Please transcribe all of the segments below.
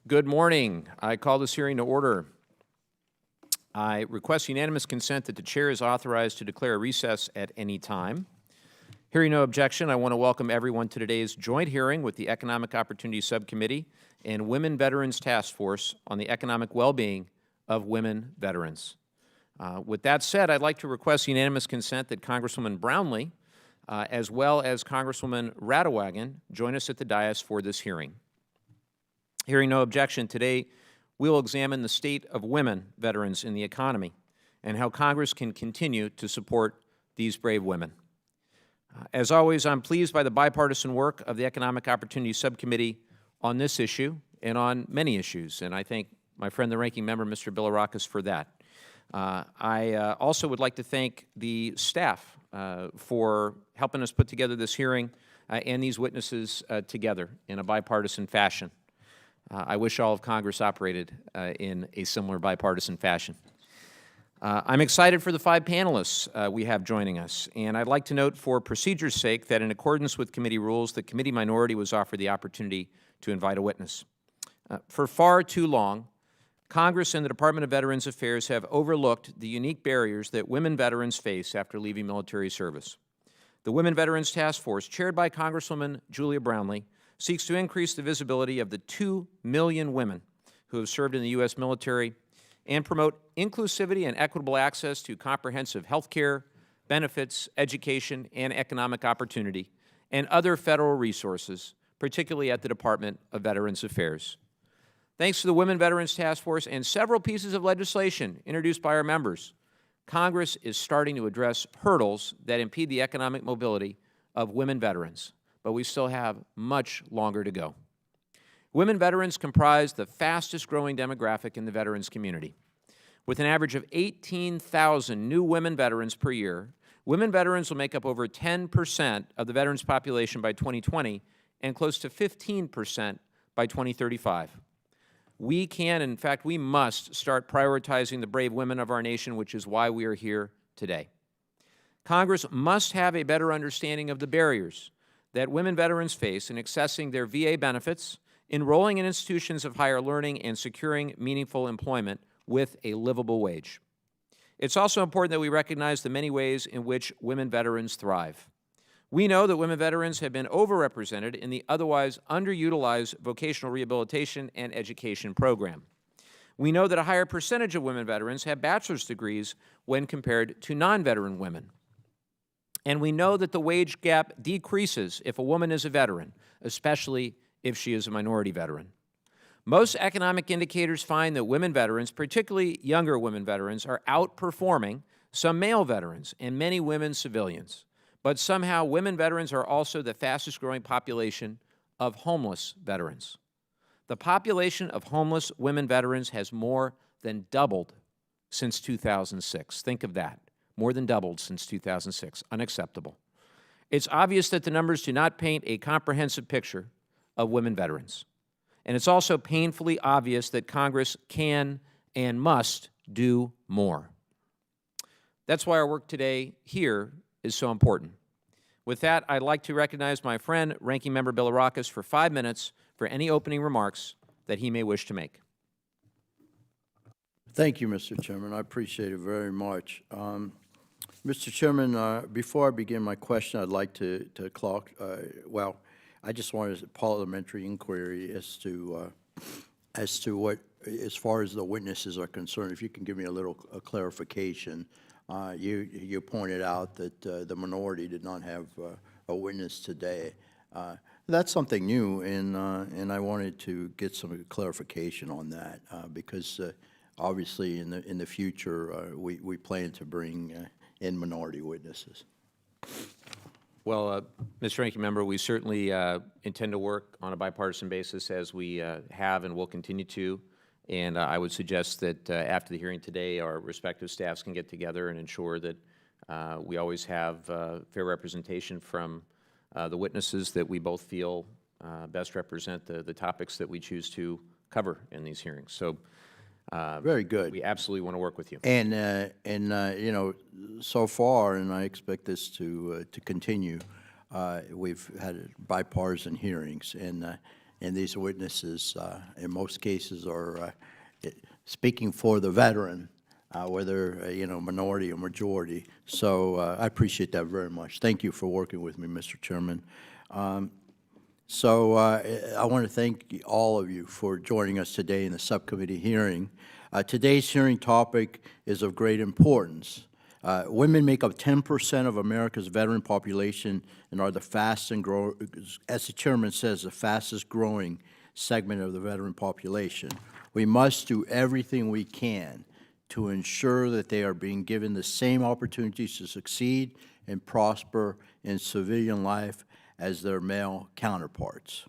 Good morning. I call this hearing to order. I request unanimous consent that the chair is authorized to declare a recess at any time. Hearing no objection, I want to welcome everyone to today's joint hearing with the Economic Opportunity Subcommittee and Women Veterans Task Force on the economic well-being of women veterans. With that said, I'd like to request unanimous consent that Congresswoman Brownlee, as well as Congresswoman Radewagen, join us at the dais for this hearing. Hearing no objection, today we will examine the state of women veterans in the economy and how Congress can continue to support these brave women. As always, I'm pleased by the bipartisan work of the Economic Opportunity Subcommittee on this issue and on many issues, and I thank my friend, the Ranking Member, Mr. Bilirakis, for that. I also would like to thank the staff for helping us put together this hearing and these witnesses together in a bipartisan fashion. I wish all of Congress operated in a similar bipartisan fashion. I'm excited for the 5 panelists we have joining us, and I'd like to note for procedure's sake that in accordance with committee rules, the committee minority was offered the opportunity to invite a witness. For far too long, Congress and the Department of Veterans Affairs have overlooked the unique barriers that women veterans face after leaving military service. The Women Veterans Task Force, chaired by Congresswoman Julia Brownlee, seeks to increase the visibility of the 2 million women who have served in the U.S. military and promote inclusivity and equitable access to comprehensive health care, benefits, education, and economic opportunity, and other federal resources, particularly at the Department of Veterans Affairs. Thanks to the Women Veterans Task Force and several pieces of legislation introduced by our members, Congress is starting to address hurdles that impede the economic mobility of women veterans, but we still have much longer to go. Women veterans comprise the fastest growing demographic in the veterans community. With an average of 18,000 new women veterans per year, women veterans will make up over 10% of the veterans population by 2020 and close to 15% by 2035. We can, in fact, we must start prioritizing the brave women of our nation, which is why we are here today. Congress must have a better understanding of the barriers that women veterans face in accessing their VA benefits, enrolling in institutions of higher learning, and securing meaningful employment with a livable wage. It's also important that we recognize the many ways in which women veterans thrive. We know that women veterans have been overrepresented in the otherwise underutilized vocational rehabilitation and education program. We know that a higher percentage of women veterans have bachelor's degrees when compared to non-veteran women. And we know that the wage gap decreases if a woman is a veteran, especially if she is a minority veteran. Most economic indicators find that women veterans, particularly younger women veterans, are outperforming some male veterans and many women civilians. But somehow, women veterans are also the fastest growing population of homeless veterans. The population of homeless women veterans has more than doubled since 2006. Think of that. More than doubled since 2006. Unacceptable. It's obvious that the numbers do not paint a comprehensive picture of women veterans. And it's also painfully obvious that Congress can and must do more. That's why our work today here is so important. With that, I'd like to recognize my friend, Ranking Member Bilirakis, for 5 minutes for any opening remarks that he may wish to make. Thank you, Mr. Chairman. I appreciate it very much. Mr. Chairman, before I begin my question, I'd like to I just wanted a parliamentary inquiry as to what, as far as the witnesses are concerned, if you can give me a little clarification. You pointed out that the minority did not have a witness today. That's something new, and I wanted to get some clarification on that because obviously in the future we plan to bring in minority witnesses. Well, Mr. Ranking Member, we certainly intend to work on a bipartisan basis as we have and will continue to. And I would suggest that after the hearing today, our respective staffs can get together and ensure that we always have fair representation from the witnesses that we both feel best represent the topics that we choose to cover in these hearings. So very good. We absolutely want to work with you. And you know, so far, and I expect this to continue, we've had bipartisan hearings, and and these witnesses, in most cases, are speaking for the veteran, whether, minority or majority. So I appreciate that very much. Thank you for working with me, Mr. Chairman. So I want to thank all of you for joining us today in the subcommittee hearing. Today's hearing topic is of great importance. Women make up 10% of America's veteran population and are the fastest and grow, as the chairman says, the fastest growing segment of the veteran population. We must do everything we can to ensure that they are being given the same opportunities to succeed and prosper in civilian life as their male counterparts.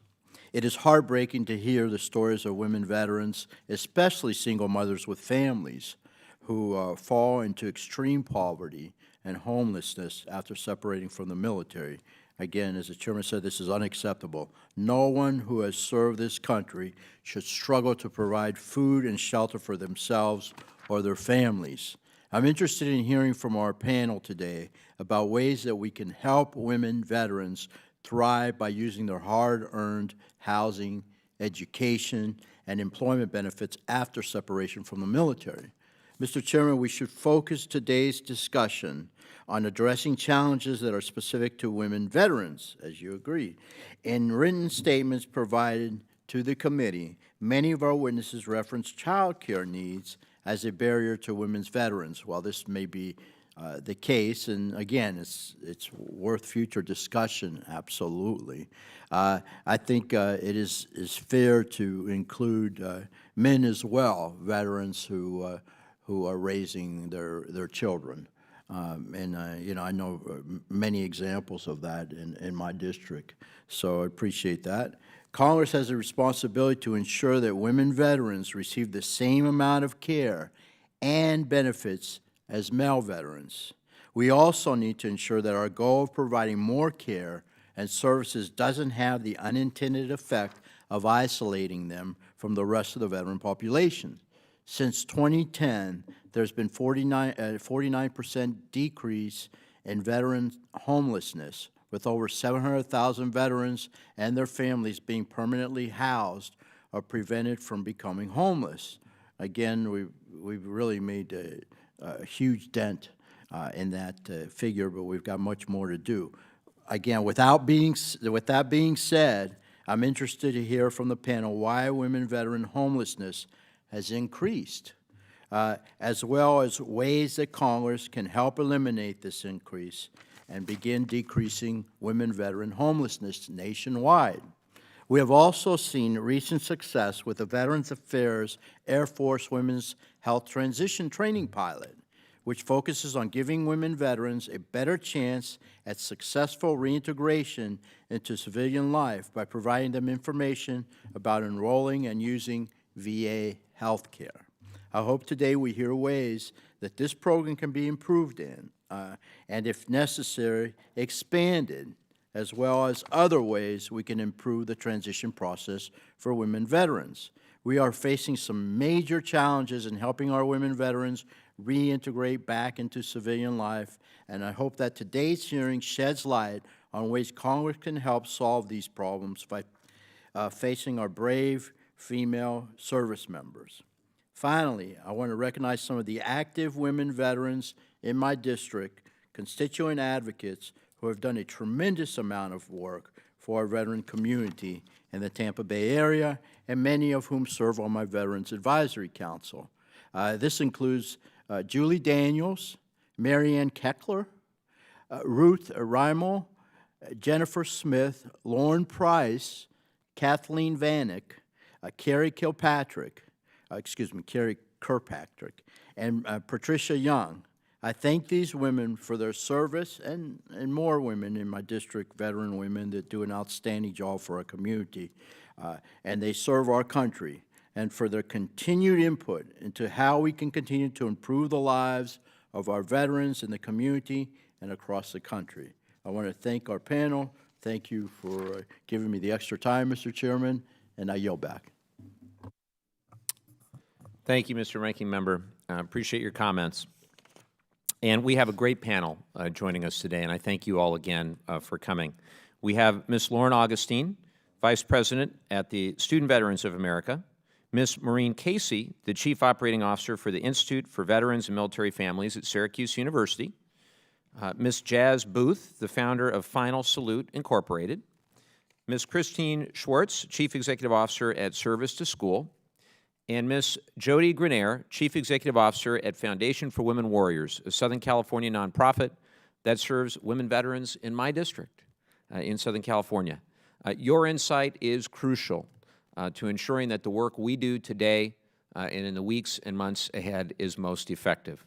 It is heartbreaking to hear the stories of women veterans, especially single mothers with families, who fall into extreme poverty and homelessness after separating from the military. Again, as the chairman said, this is unacceptable. No one who has served this country should struggle to provide food and shelter for themselves or their families. I'm interested in hearing from our panel today about ways that we can help women veterans thrive by using their hard-earned housing, education, and employment benefits after separation from the military. Mr. Chairman, we should focus today's discussion on addressing challenges that are specific to women veterans, as you agree. In written statements provided to the committee, many of our witnesses reference child care needs as a barrier to women's veterans. While this may be the case, and again, it's worth future discussion, absolutely. I think it is fair to include men as well, veterans who are raising their children. I know many examples of that in my district, so I appreciate that. Congress has a responsibility to ensure that women veterans receive the same amount of care and benefits as male veterans. We also need to ensure that our goal of providing more care and services doesn't have the unintended effect of isolating them from the rest of the veteran population. Since 2010, there's been 49% decrease in veteran homelessness, with over 700,000 veterans and their families being permanently housed or prevented from becoming homeless. Again, we've really made a huge dent in that figure, but we've got much more to do. Again, with that being said, I'm interested to hear from the panel why women veteran homelessness has increased, as well as ways that Congress can help eliminate this increase and begin decreasing women veteran homelessness nationwide. We have also seen recent success with the Veterans Affairs Air Force Women's Health Transition Training Pilot, which focuses on giving women veterans a better chance at successful reintegration into civilian life by providing them information about enrolling and using VA health care. I hope today we hear ways that this program can be improved in, and if necessary, expanded, as well as other ways we can improve the transition process for women veterans. We are facing some major challenges in helping our women veterans reintegrate back into civilian life, and I hope that today's hearing sheds light on ways Congress can help solve these problems by facing our brave female service members. Finally, I want to recognize some of the active women veterans in my district, constituent advocates who have done a tremendous amount of work for our veteran community in the Tampa Bay area, and many of whom serve on my Veterans Advisory Council. This includes Julie Daniels, Marianne Keckler, Ruth Reimel, Jennifer Smith, Lauren Price, Kathleen Vanek, Carrie Kirkpatrick, and Patricia Young. I thank these women for their service, and more women in my district, veteran women that do an outstanding job for our community, and they serve our country, and for their continued input into how we can continue to improve the lives of our veterans in the community and across the country. I want to thank our panel. Thank you for giving me the extra time, Mr. Chairman, and I yield back. Thank you, Mr. Ranking Member. I appreciate your comments. And we have a great panel joining us today, and I thank you all again for coming. We have Ms. Lauren Augustine, Vice President at the Student Veterans of America, Ms. Maureen Casey, the Chief Operating Officer for the Institute for Veterans and Military Families at Syracuse University, Ms. Jazz Booth, the founder of Final Salute Incorporated, Ms. Christine Schwartz, Chief Executive Officer at Service to School, and Ms. Jody Grenier, Chief Executive Officer at Foundation for Women Warriors, a Southern California nonprofit that serves women veterans in my district in Southern California. Your insight is crucial to ensuring that the work we do today and in the weeks and months ahead is most effective.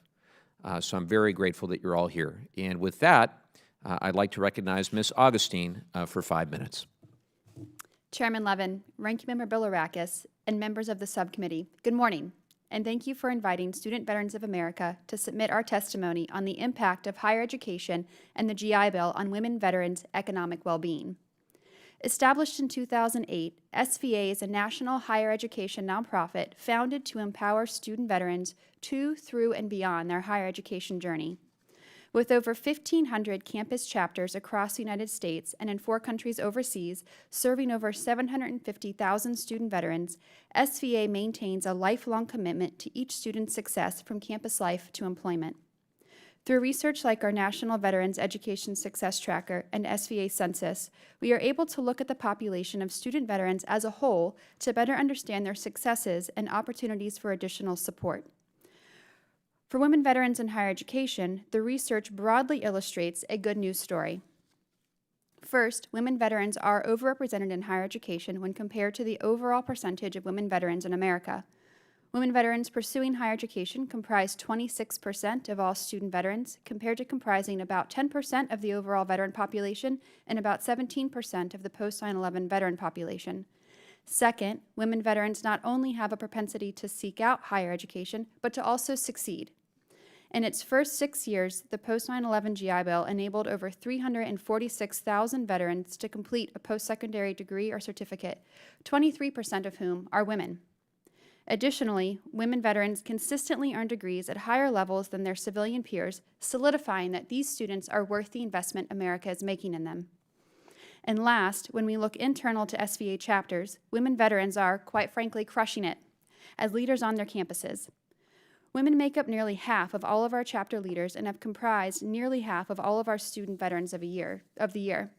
So I'm very grateful that you're all here. And with that, I'd like to recognize Ms. Augustine for 5 minutes. Chairman Levin, Ranking Member Bilirakis, and members of the subcommittee, good morning, and thank you for inviting Student Veterans of America to submit our testimony on the impact of higher education and the GI Bill on women veterans' economic well-being. Established in 2008, SVA is a national higher education nonprofit founded to empower student veterans to, through, and beyond their higher education journey. With over 1,500 campus chapters across the United States and in 4 countries overseas, serving over 750,000 student veterans, SVA maintains a lifelong commitment to each student's success from campus life to employment. Through research like our National Veterans Education Success Tracker and SVA Census, we are able to look at the population of student veterans as a whole to better understand their successes and opportunities for additional support. For women veterans in higher education, the research broadly illustrates a good news story. First, women veterans are overrepresented in higher education when compared to the overall percentage of women veterans in America. Women veterans pursuing higher education comprise 26% of all student veterans, compared to comprising about 10% of the overall veteran population and about 17% of the post-9/11 veteran population. Second, women veterans not only have a propensity to seek out higher education, but to also succeed. In its first 6 years, the post-9/11 GI Bill enabled over 346,000 veterans to complete a post-secondary degree or certificate, 23% of whom are women. Additionally, women veterans consistently earn degrees at higher levels than their civilian peers, solidifying that these students are worth the investment America is making in them. And last, when we look internal to SVA chapters, women veterans are, quite frankly, crushing it as leaders on their campuses. Women make up nearly half of all of our chapter leaders and have comprised nearly half of all of our student veterans of the year.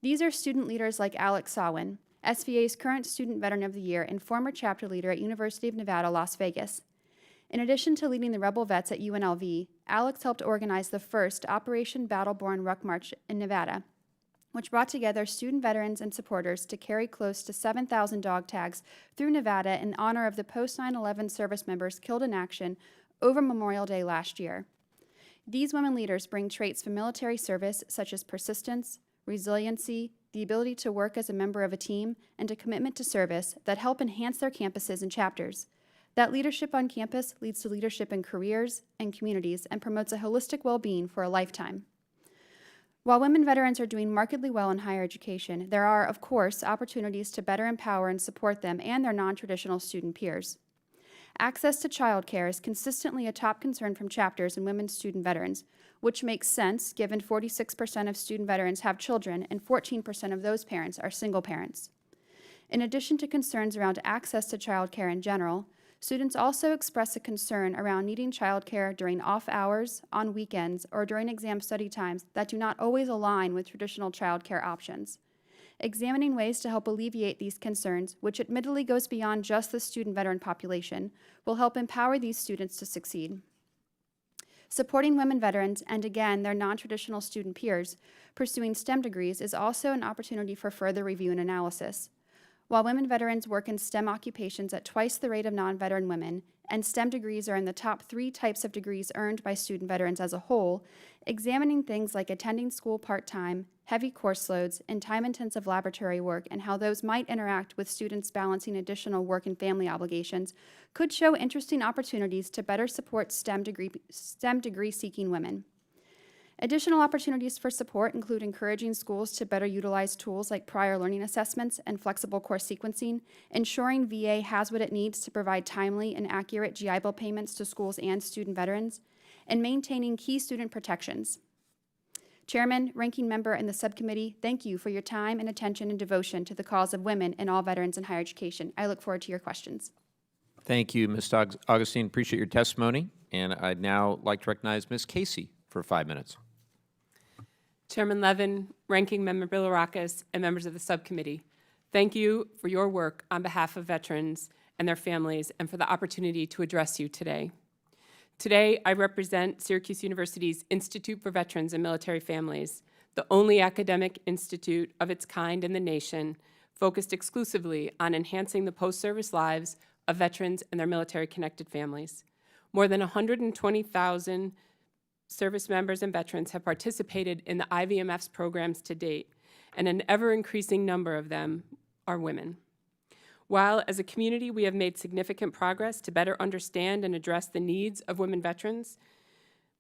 These are student leaders like Alex Sawin, SVA's current Student Veteran of the Year and former chapter leader at University of Nevada, Las Vegas. In addition to leading the Rebel Vets at UNLV, Alex helped organize the first Operation Battleborn Ruck March in Nevada, which brought together student veterans and supporters to carry close to 7,000 dog tags through Nevada in honor of the post-9/11 service members killed in action over Memorial Day last year. These women leaders bring traits from military service such as persistence, resiliency, the ability to work as a member of a team, and a commitment to service that help enhance their campuses and chapters. That leadership on campus leads to leadership in careers and communities and promotes a holistic well-being for a lifetime. While women veterans are doing markedly well in higher education, there are, of course, opportunities to better empower and support them and their non-traditional student peers. Access to childcare is consistently a top concern from chapters and women student veterans, which makes sense given 46% of student veterans have children and 14% of those parents are single parents. In addition to concerns around access to childcare in general, students also express a concern around needing childcare during off hours, on weekends, or during exam study times that do not always align with traditional childcare options. Examining ways to help alleviate these concerns, which admittedly goes beyond just the student veteran population, will help empower these students to succeed. Supporting women veterans, and again, their non-traditional student peers, pursuing STEM degrees is also an opportunity for further review and analysis. While women veterans work in STEM occupations at twice the rate of non-veteran women, and STEM degrees are in the top 3 types of degrees earned by student veterans as a whole, examining things like attending school part-time, heavy course loads, and time-intensive laboratory work and how those might interact with students balancing additional work and family obligations could show interesting opportunities to better support STEM degree-seeking women. Additional opportunities for support include encouraging schools to better utilize tools like prior learning assessments and flexible course sequencing, ensuring VA has what it needs to provide timely and accurate GI Bill payments to schools and student veterans, and maintaining key student protections. Chairman, Ranking Member, and the Subcommittee, thank you for your time and attention and devotion to the cause of women and all veterans in higher education. I look forward to your questions. Thank you, Ms. Augustine. Appreciate your testimony. And I'd now like to recognize Ms. Casey for 5 minutes. Chairman Levin, Ranking Member Bilirakis, and members of the subcommittee, thank you for your work on behalf of veterans and their families and for the opportunity to address you today. Today, I represent Syracuse University's Institute for Veterans and Military Families, the only academic institute of its kind in the nation focused exclusively on enhancing the post-service lives of veterans and their military-connected families. More than 120,000 service members and veterans have participated in the IVMF's programs to date, and an ever-increasing number of them are women. While, as a community, we have made significant progress to better understand and address the needs of women veterans,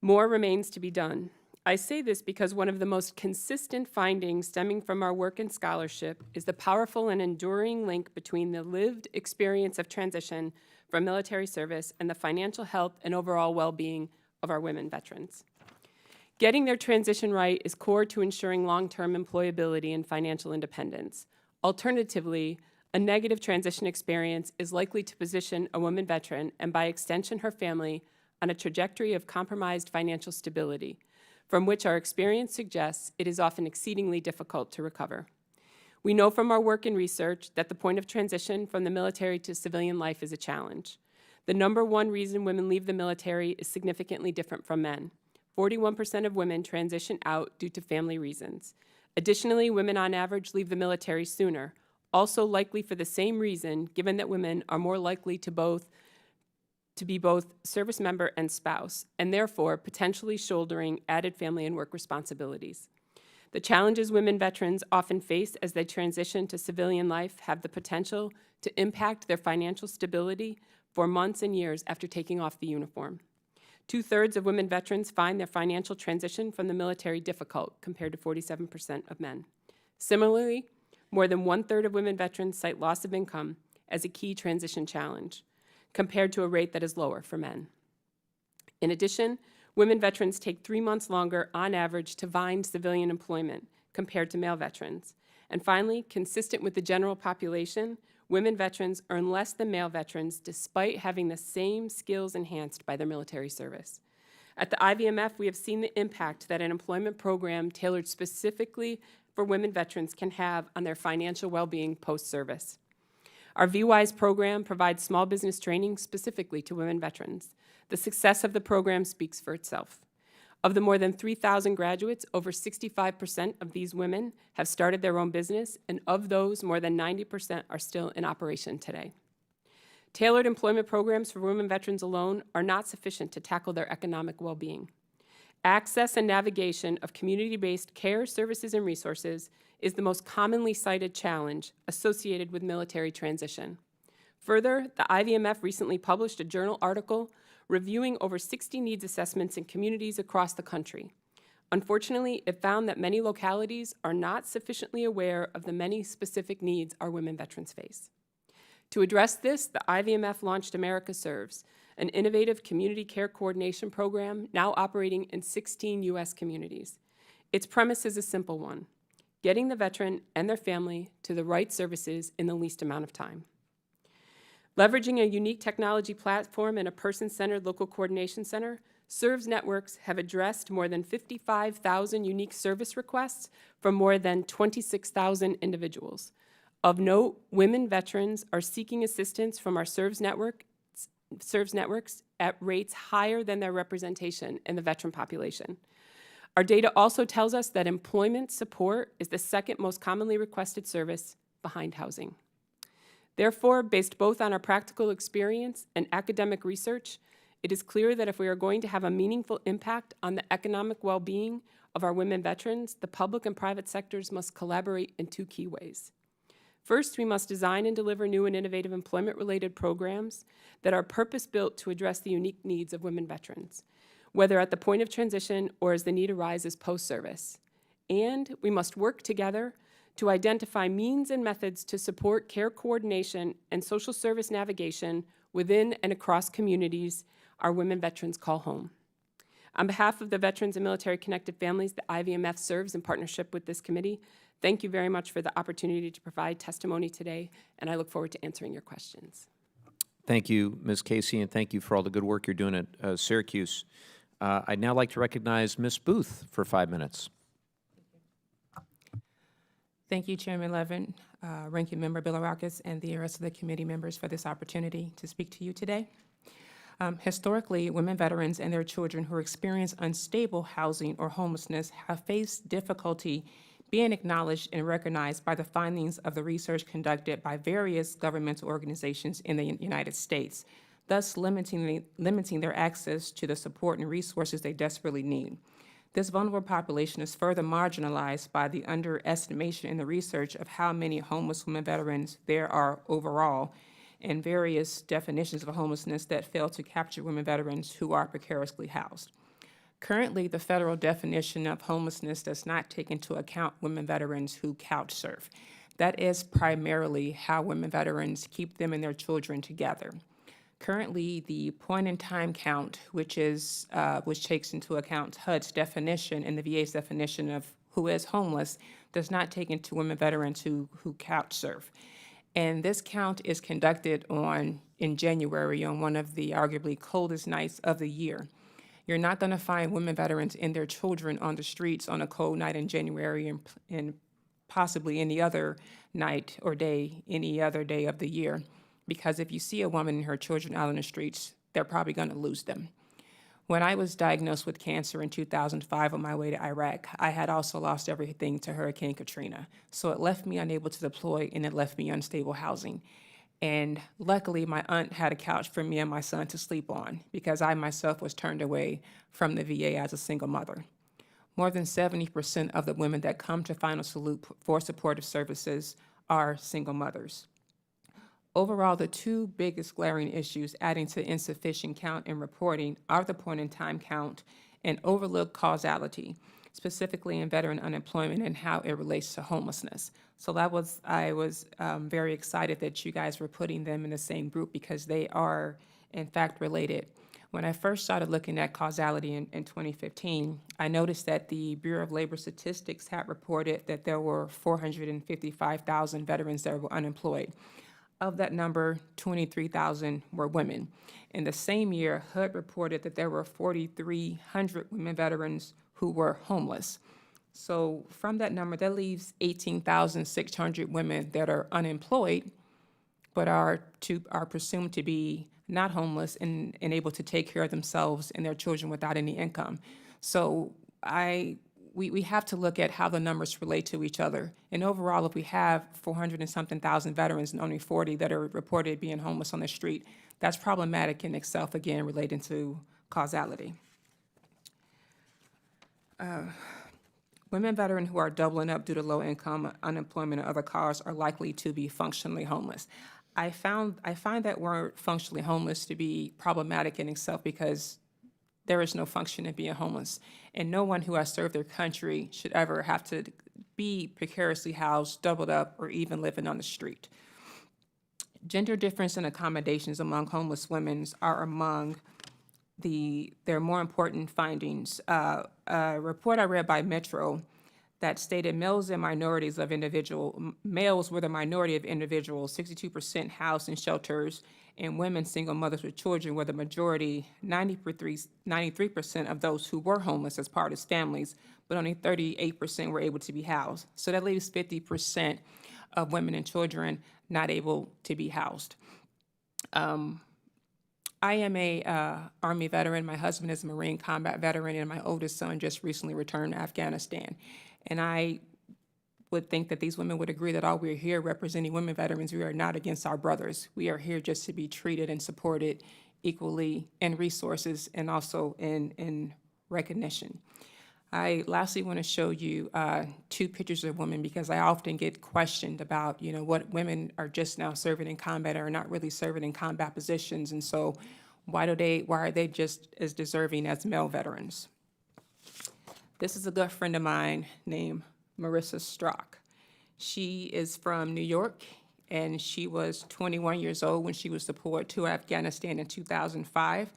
more remains to be done. I say this because one of the most consistent findings stemming from our work and scholarship is the powerful and enduring link between the lived experience of transition from military service and the financial health and overall well-being of our women veterans. Getting their transition right is core to ensuring long-term employability and financial independence. Alternatively, a negative transition experience is likely to position a woman veteran, and by extension her family, on a trajectory of compromised financial stability, from which our experience suggests it is often exceedingly difficult to recover. We know from our work and research that the point of transition from the military to civilian life is a challenge. The number one reason women leave the military is significantly different from men. 41% of women transition out due to family reasons. Additionally, women on average leave the military sooner, also likely for the same reason, given that women are more likely to be both service member and spouse, and therefore potentially shouldering added family and work responsibilities. The challenges women veterans often face as they transition to civilian life have the potential to impact their financial stability for months and years after taking off the uniform. 2/3 of women veterans find their financial transition from the military difficult, compared to 47% of men. Similarly, more than 1/3 of women veterans cite loss of income as a key transition challenge, compared to a rate that is lower for men. In addition, women veterans take 3 months longer on average to find civilian employment compared to male veterans. And finally, consistent with the general population, women veterans earn less than male veterans despite having the same skills enhanced by their military service. At the IVMF, we have seen the impact that an employment program tailored specifically for women veterans can have on their financial well-being post-service. Our VWise program provides small business training specifically to women veterans. The success of the program speaks for itself. Of the more than 3,000 graduates, over 65% of these women have started their own business, and of those, more than 90% are still in operation today. Tailored employment programs for women veterans alone are not sufficient to tackle their economic well-being. Access and navigation of community-based care, services, and resources is the most commonly cited challenge associated with military transition. Further, the IVMF recently published a journal article reviewing over 60 needs assessments in communities across the country. Unfortunately, it found that many localities are not sufficiently aware of the many specific needs our women veterans face. To address this, the IVMF launched America Serves, an innovative community care coordination program now operating in 16 U.S. communities. Its premise is a simple one: getting the veteran and their family to the right services in the least amount of time. Leveraging a unique technology platform and a person-centered local coordination center, Serves networks have addressed more than 55,000 unique service requests from more than 26,000 individuals. Of note, women veterans are seeking assistance from our Serves networks at rates higher than their representation in the veteran population. Our data also tells us that employment support is the second most commonly requested service behind housing. Therefore, based both on our practical experience and academic research, it is clear that if we are going to have a meaningful impact on the economic well-being of our women veterans, the public and private sectors must collaborate in 2 key ways. First, we must design and deliver new and innovative employment-related programs that are purpose-built to address the unique needs of women veterans, whether at the point of transition or as the need arises post-service. And we must work together to identify means and methods to support care coordination and social service navigation within and across communities our women veterans call home. On behalf of the Veterans and Military Connected Families, the IVMF serves in partnership with this committee. Thank you very much for the opportunity to provide testimony today, and I look forward to answering your questions. Thank you, Ms. Casey, and thank you for all the good work you're doing at Syracuse. I'd now like to recognize Ms. Booth for 5 minutes. Thank you, Chairman Levin, Ranking Member Bilirakis, and the rest of the committee members for this opportunity to speak to you today. Historically, women veterans and their children who experience unstable housing or homelessness have faced difficulty being acknowledged and recognized by the findings of the research conducted by various governmental organizations in the United States, thus limiting their access to the support and resources they desperately need. This vulnerable population is further marginalized by the underestimation in the research of how many homeless women veterans there are overall, and various definitions of homelessness that fail to capture women veterans who are precariously housed. Currently, the federal definition of homelessness does not take into account women veterans who couch surf. That is primarily how women veterans keep them and their children together. Currently, the point-in-time count, which takes into account HUD's definition and the VA's definition of who is homeless, does not take into women veterans who couch surf. And this count is conducted in January on one of the arguably coldest nights of the year. You're not going to find women veterans and their children on the streets on a cold night in January and possibly any other night or day, any other day of the year. Because if you see a woman and her children out on the streets, they're probably going to lose them. When I was diagnosed with cancer in 2005 on my way to Iraq, I had also lost everything to Hurricane Katrina. So it left me unable to deploy, and it left me unstable housing. And luckily, my aunt had a couch for me and my son to sleep on because I myself was turned away from the VA as a single mother. More than 70% of the women that come to Final Salute for supportive services are single mothers. Overall, the two biggest glaring issues adding to insufficient count and reporting are the point-in-time count and overlooked causality, specifically in veteran unemployment and how it relates to homelessness. So I was very excited that you guys were putting them in the same group because they are, in fact, related. When I first started looking at causality in 2015, I noticed that the Bureau of Labor Statistics had reported that there were 455,000 veterans that were unemployed. Of that number, 23,000 were women. In the same year, HUD reported that there were 4,300 women veterans who were homeless. So from that number, that leaves 18,600 women that are unemployed, but are presumed to be not homeless and able to take care of themselves and their children without any income. So we have to look at how the numbers relate to each other. And overall, if we have 400 and something thousand veterans and only 40 that are reported being homeless on the street, that's problematic in itself, again, relating to causality. Women veterans who are doubling up due to low income, unemployment, and other causes are likely to be functionally homeless. I find that word functionally homeless to be problematic in itself because there is no function in being homeless. And no one who has served their country should ever have to be precariously housed, doubled up, or even living on the street. Gender difference in accommodations among homeless women are among their more important findings. A report I read by Metro that stated males were the minority of individuals, 62% housed in shelters, and women, single mothers with children, were the majority, 93% of those who were homeless as part of families, but only 38% were able to be housed. So that leaves 50% of women and children not able to be housed. I am a Army veteran. My husband is a Marine combat veteran, and my oldest son just recently returned to Afghanistan. And I would think that these women would agree that all we're here representing women veterans, we are not against our brothers. We are here just to be treated and supported equally in resources and also in recognition. I lastly want to show you two pictures of women because I often get questioned about, what women are just now serving in combat or not really serving in combat positions, and so why are they just as deserving as male veterans? This is a good friend of mine named Marissa Strock. She is from New York, and she was 21 years old when she was deployed to Afghanistan in 2005.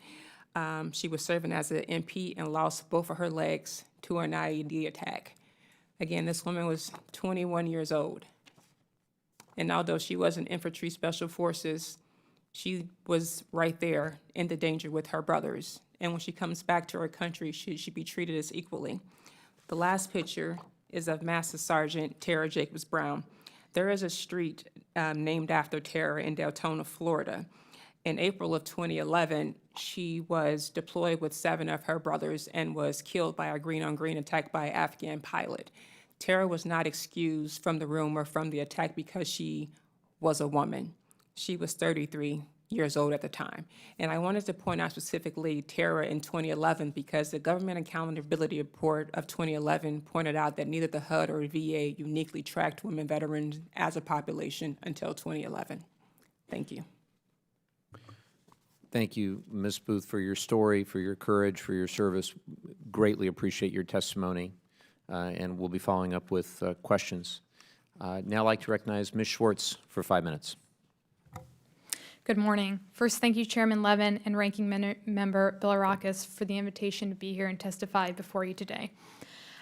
She was serving as an MP and lost both of her legs to an IED attack. Again, this woman was 21 years old. And although she was in infantry special forces, she was right there in the danger with her brothers. And when she comes back to her country, she should be treated as equally. The last picture is of Master Sergeant Tara Jacobs Brown. There is a street named after Tara in Deltona, Florida. In April of 2011, she was deployed with 7 of her brothers and was killed by a green-on-green attack by an Afghan pilot. Tara was not excused from the room or from the attack because she was a woman. She was 33 years old at the time. And I wanted to point out specifically Tara in 2011 because the Government Accountability Report of 2011 pointed out that neither the HUD or VA uniquely tracked women veterans as a population until 2011. Thank you. Thank you, Ms. Booth, for your story, for your courage, for your service. Greatly appreciate your testimony, and we'll be following up with questions. Now I'd like to recognize Ms. Schwartz for 5 minutes. Good morning. First, thank you, Chairman Levin and Ranking Member Bilirakis for the invitation to be here and testify before you today.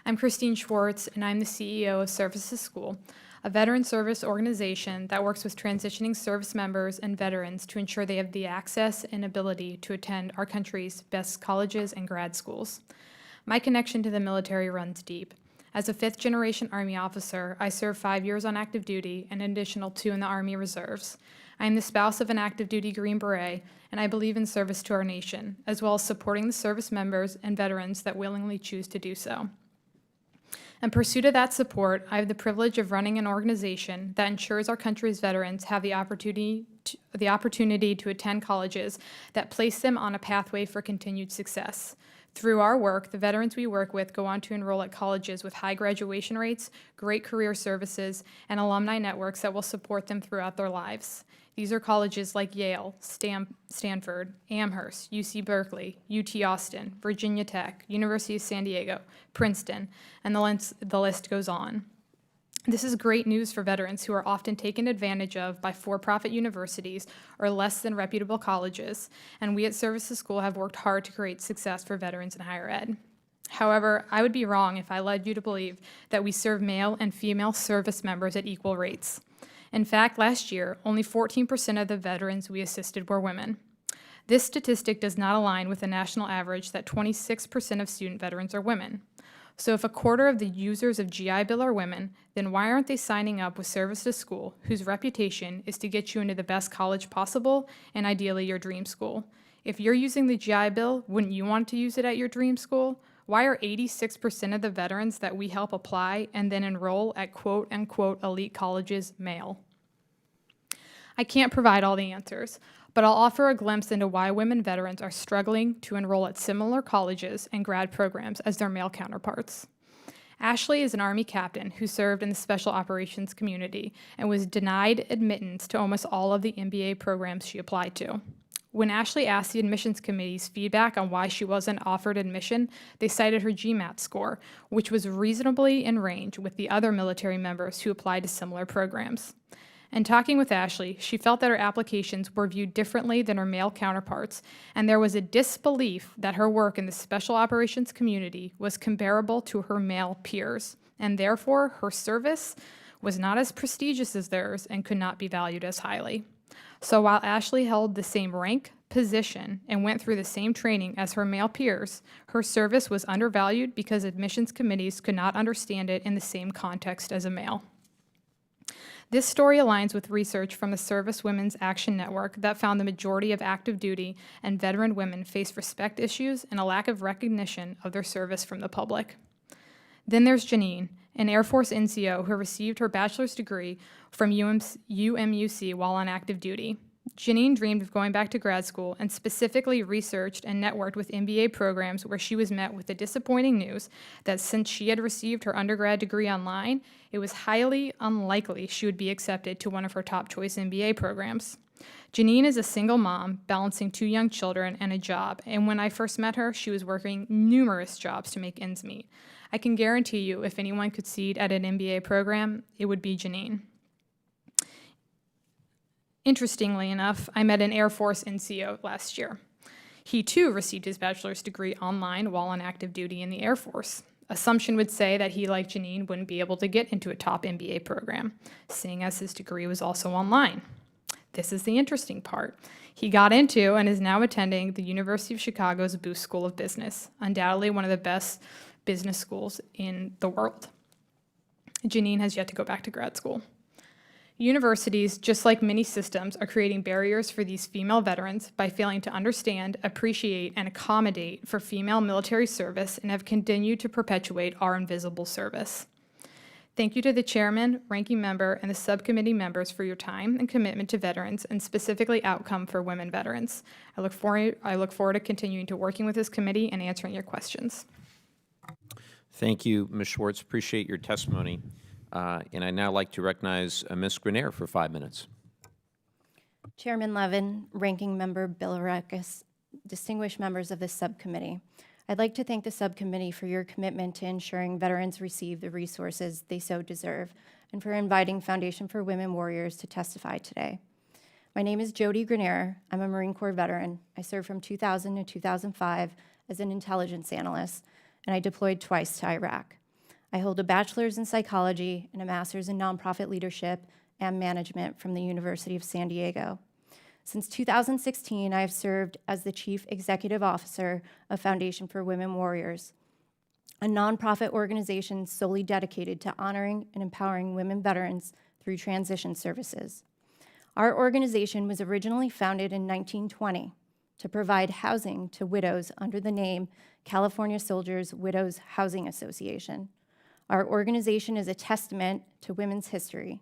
I'm Christine Schwartz, and I'm the CEO of Services School, a veteran service organization that works with transitioning service members and veterans to ensure they have the access and ability to attend our country's best colleges and grad schools. My connection to the military runs deep. As a fifth-generation Army officer, I served 5 years on active duty and an additional 2 in the Army Reserves. I am the spouse of an active duty Green Beret, and I believe in service to our nation, as well as supporting the service members and veterans that willingly choose to do so. In pursuit of that support, I have the privilege of running an organization that ensures our country's veterans have the opportunity to attend colleges that place them on a pathway for continued success. Through our work, the veterans we work with go on to enroll at colleges with high graduation rates, great career services, and alumni networks that will support them throughout their lives. These are colleges like Yale, Stanford, Amherst, UC Berkeley, UT Austin, Virginia Tech, University of San Diego, Princeton, and the list goes on. This is great news for veterans who are often taken advantage of by for-profit universities or less than reputable colleges, and we at Services School have worked hard to create success for veterans in higher ed. However, I would be wrong if I led you to believe that we serve male and female service members at equal rates. In fact, last year, only 14% of the veterans we assisted were women. This statistic does not align with the national average that 26% of student veterans are women. So if a quarter of the users of GI Bill are women, then why aren't they signing up with Services School, whose reputation is to get you into the best college possible and ideally your dream school? If you're using the GI Bill, wouldn't you want to use it at your dream school? Why are 86% of the veterans that we help apply and then enroll at quote-unquote elite colleges male? I can't provide all the answers, but I'll offer a glimpse into why women veterans are struggling to enroll at similar colleges and grad programs as their male counterparts. Ashley is an Army captain who served in the Special Operations community and was denied admittance to almost all of the MBA programs she applied to. When Ashley asked the admissions committee's feedback on why she wasn't offered admission, they cited her GMAT score, which was reasonably in range with the other military members who applied to similar programs. In talking with Ashley, she felt that her applications were viewed differently than her male counterparts, and there was a disbelief that her work in the Special Operations community was comparable to her male peers, and therefore her service was not as prestigious as theirs and could not be valued as highly. So while Ashley held the same rank, position, and went through the same training as her male peers, her service was undervalued because admissions committees could not understand it in the same context as a male. This story aligns with research from the Service Women's Action Network that found the majority of active duty and veteran women face respect issues and a lack of recognition of their service from the public. Then there's Janine, an Air Force NCO who received her bachelor's degree from UMUC while on active duty. Janine dreamed of going back to grad school and specifically researched and networked with MBA programs where she was met with the disappointing news that since she had received her undergrad degree online, it was highly unlikely she would be accepted to one of her top choice MBA programs. Janine is a single mom balancing 2 young children and a job, and when I first met her, she was working numerous jobs to make ends meet. I can guarantee you if anyone could succeed at an MBA program, it would be Janine. Interestingly enough, I met an Air Force NCO last year. He too received his bachelor's degree online while on active duty in the Air Force. Assumption would say that he, like Janine, wouldn't be able to get into a top MBA program, seeing as his degree was also online. This is the interesting part. He got into and is now attending the University of Chicago's Booth School of Business, undoubtedly one of the best business schools in the world. Janine has yet to go back to grad school. Universities, just like many systems, are creating barriers for these female veterans by failing to understand, appreciate, and accommodate for female military service and have continued to perpetuate our invisible service. Thank you to the chairman, ranking member, and the subcommittee members for your time and commitment to veterans and specifically outcome for women veterans. I look forward to continuing to working with this committee and answering your questions. Thank you, Ms. Schwartz. Appreciate your testimony. And I'd now like to recognize Ms. Grenier for 5 minutes. Chairman Levin, Ranking Member Bilirakis, distinguished members of this subcommittee. I'd like to thank the subcommittee for your commitment to ensuring veterans receive the resources they so deserve and for inviting Foundation for Women Warriors to testify today. My name is Jody Grenier. I'm a Marine Corps veteran. I served from 2000 to 2005 as an intelligence analyst, and I deployed twice to Iraq. I hold a bachelor's in psychology and a master's in nonprofit leadership and management from the University of San Diego. Since 2016, I have served as the Chief Executive Officer of Foundation for Women Warriors, a nonprofit organization solely dedicated to honoring and empowering women veterans through transition services. Our organization was originally founded in 1920 to provide housing to widows under the name California Soldiers Widows Housing Association. Our organization is a testament to women's history.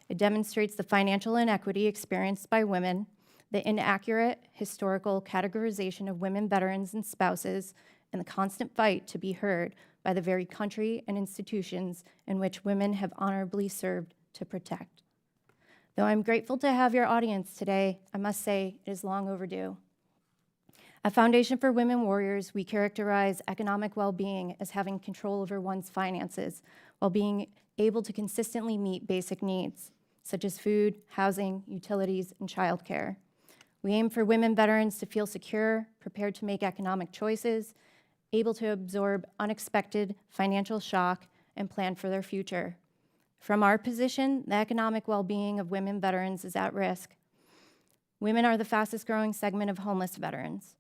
It demonstrates the financial inequity experienced by women, the inaccurate historical categorization of women veterans and spouses, and the constant fight to be heard by the very country and institutions in which women have honorably served to protect. Though I'm grateful to have your audience today, I must say it is long overdue. At Foundation for Women Warriors, we characterize economic well-being as having control over one's finances while being able to consistently meet basic needs, such as food, housing, utilities, and childcare. We aim for women veterans to feel secure, prepared to make economic choices, able to absorb unexpected financial shock, and plan for their future. From our position, the economic well-being of women veterans is at risk. Women are the fastest growing segment of homeless veterans.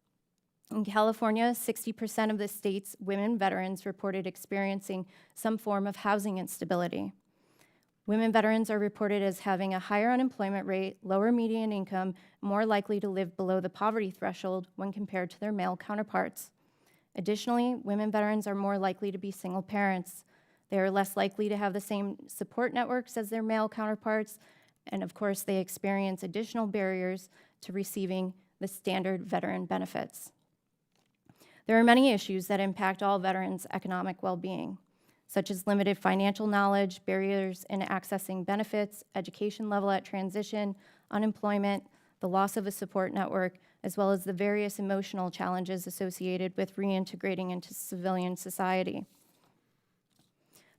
In California, 60% of the state's women veterans reported experiencing some form of housing instability. Women veterans are reported as having a higher unemployment rate, lower median income, more likely to live below the poverty threshold when compared to their male counterparts. Additionally, women veterans are more likely to be single parents. They are less likely to have the same support networks as their male counterparts, and of course, they experience additional barriers to receiving the standard veteran benefits. There are many issues that impact all veterans' economic well-being, such as limited financial knowledge, barriers in accessing benefits, education level at transition, unemployment, the loss of a support network, as well as the various emotional challenges associated with reintegrating into civilian society.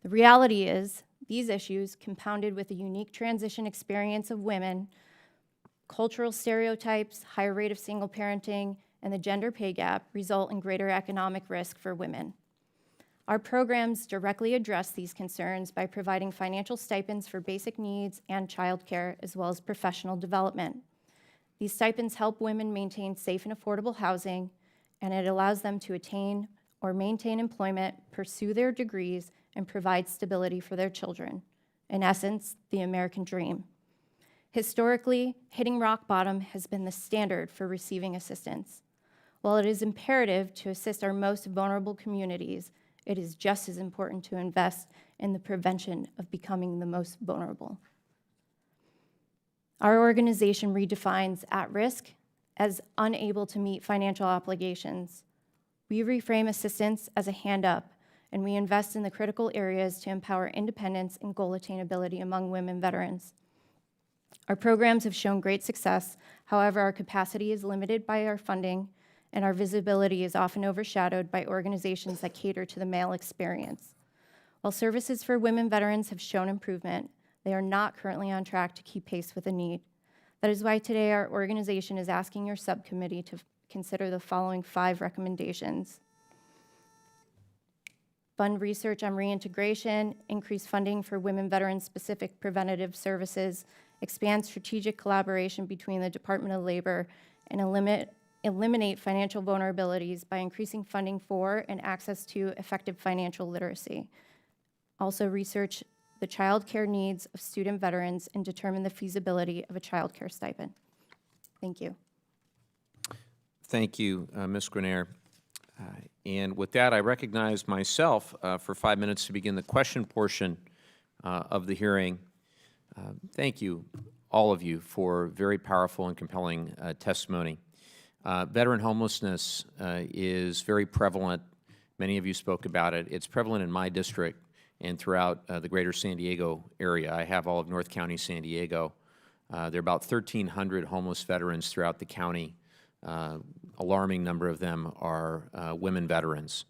The reality is, these issues, compounded with the unique transition experience of women, cultural stereotypes, higher rate of single parenting, and the gender pay gap result in greater economic risk for women. Our programs directly address these concerns by providing financial stipends for basic needs and childcare, as well as professional development. These stipends help women maintain safe and affordable housing, and it allows them to attain or maintain employment, pursue their degrees, and provide stability for their children. In essence, the American dream. Historically, hitting rock bottom has been the standard for receiving assistance. While it is imperative to assist our most vulnerable communities, it is just as important to invest in the prevention of becoming the most vulnerable. Our organization redefines at risk as unable to meet financial obligations. We reframe assistance as a hand up, and we invest in the critical areas to empower independence and goal attainability among women veterans. Our programs have shown great success. However, our capacity is limited by our funding, and our visibility is often overshadowed by organizations that cater to the male experience. While services for women veterans have shown improvement, they are not currently on track to keep pace with the need. That is why today our organization is asking your subcommittee to consider the following 5 recommendations. Fund research on reintegration, increase funding for women veteran-specific preventative services, expand strategic collaboration between the Department of Labor, and eliminate financial vulnerabilities by increasing funding for and access to effective financial literacy. Also research the childcare needs of student veterans and determine the feasibility of a childcare stipend. Thank you. Thank you, Ms. Grenier. And with that, I recognize myself for 5 minutes to begin the question portion of the hearing. Thank you, all of you, for very powerful and compelling testimony. Veteran homelessness is very prevalent. Many of you spoke about it. It's prevalent in my district and throughout the greater San Diego area. I have all of North County, San Diego. There are about 1,300 homeless veterans throughout the county. Alarming number of them are women veterans.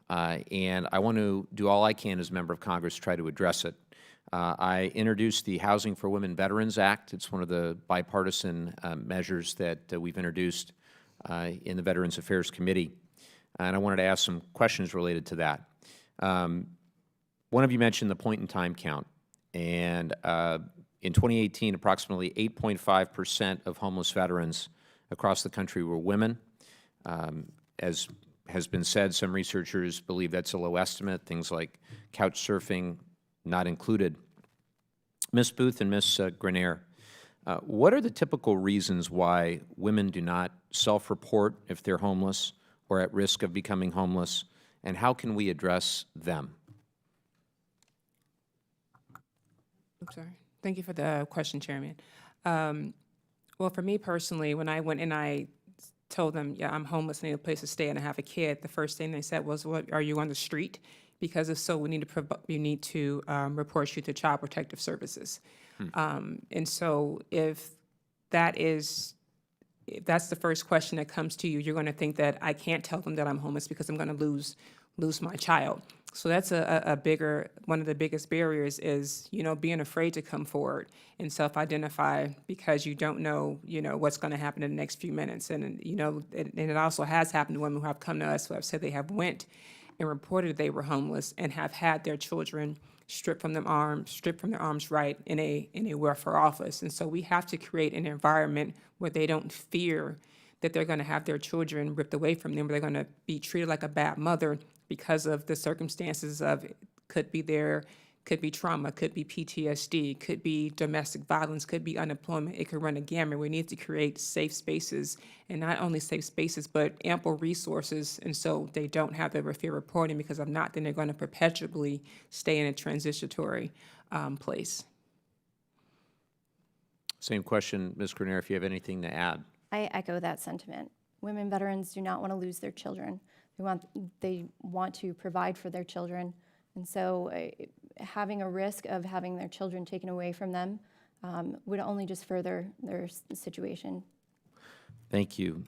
And I want to do all I can as a member of Congress to try to address it. I introduced the Housing for Women Veterans Act. It's one of the bipartisan measures that we've introduced in the Veterans Affairs Committee. And I wanted to ask some questions related to that. One of you mentioned the point-in-time count. And in 2018, approximately 8.5% of homeless veterans across the country were women. As has been said, some researchers believe that's a low estimate, things like couch surfing not included. Ms. Booth and Ms. Grenier, what are the typical reasons why women do not self-report if they're homeless or at risk of becoming homeless, and how can we address them? I'm sorry. Thank you for the question, Chairman. Well, for me personally, when I went and I told them, yeah, I'm homeless, I need a place to stay, and I have a kid, the first thing they said was, "What, are you on the street? Because if so, we need to report you to Child Protective Services." And so if that's the first question that comes to you, you're going to think that I can't tell them that I'm homeless because I'm going to lose my child. So that's one of the biggest barriers is, being afraid to come forward and self-identify because you don't know, what's going to happen in the next few minutes. And, and it also has happened to women who have come to us who have said they have went and reported they were homeless and have had their children stripped from their arms right in a welfare office. And so we have to create an environment where they don't fear that they're going to have their children ripped away from them, where they're going to be treated like a bad mother because of the circumstances of could be trauma, could be PTSD, could be domestic violence, could be unemployment. It could run a gamut. We need to create safe spaces, and not only safe spaces, but ample resources, and so they don't have to fear reporting, because if not, then they're going to perpetually stay in a transitory place. Same question, Ms. Grenier, if you have anything to add. I echo that sentiment. Women veterans do not want to lose their children. They want to provide for their children. And so having a risk of having their children taken away from them would only just further their situation. Thank you.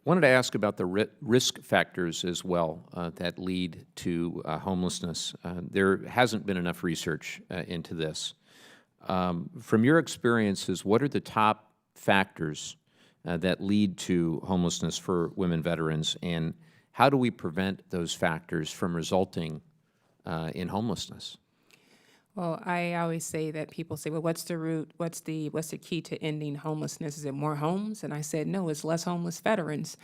Wanted to ask about the risk factors as well that lead to homelessness. There hasn't been enough research into this. From your experiences, what are the top factors that lead to homelessness for women veterans, and how do we prevent those factors from resulting in homelessness? Well, I always say that people say, well, what's the root, what's the key to ending homelessness? Is it more homes? And I said, no, it's less homeless veterans.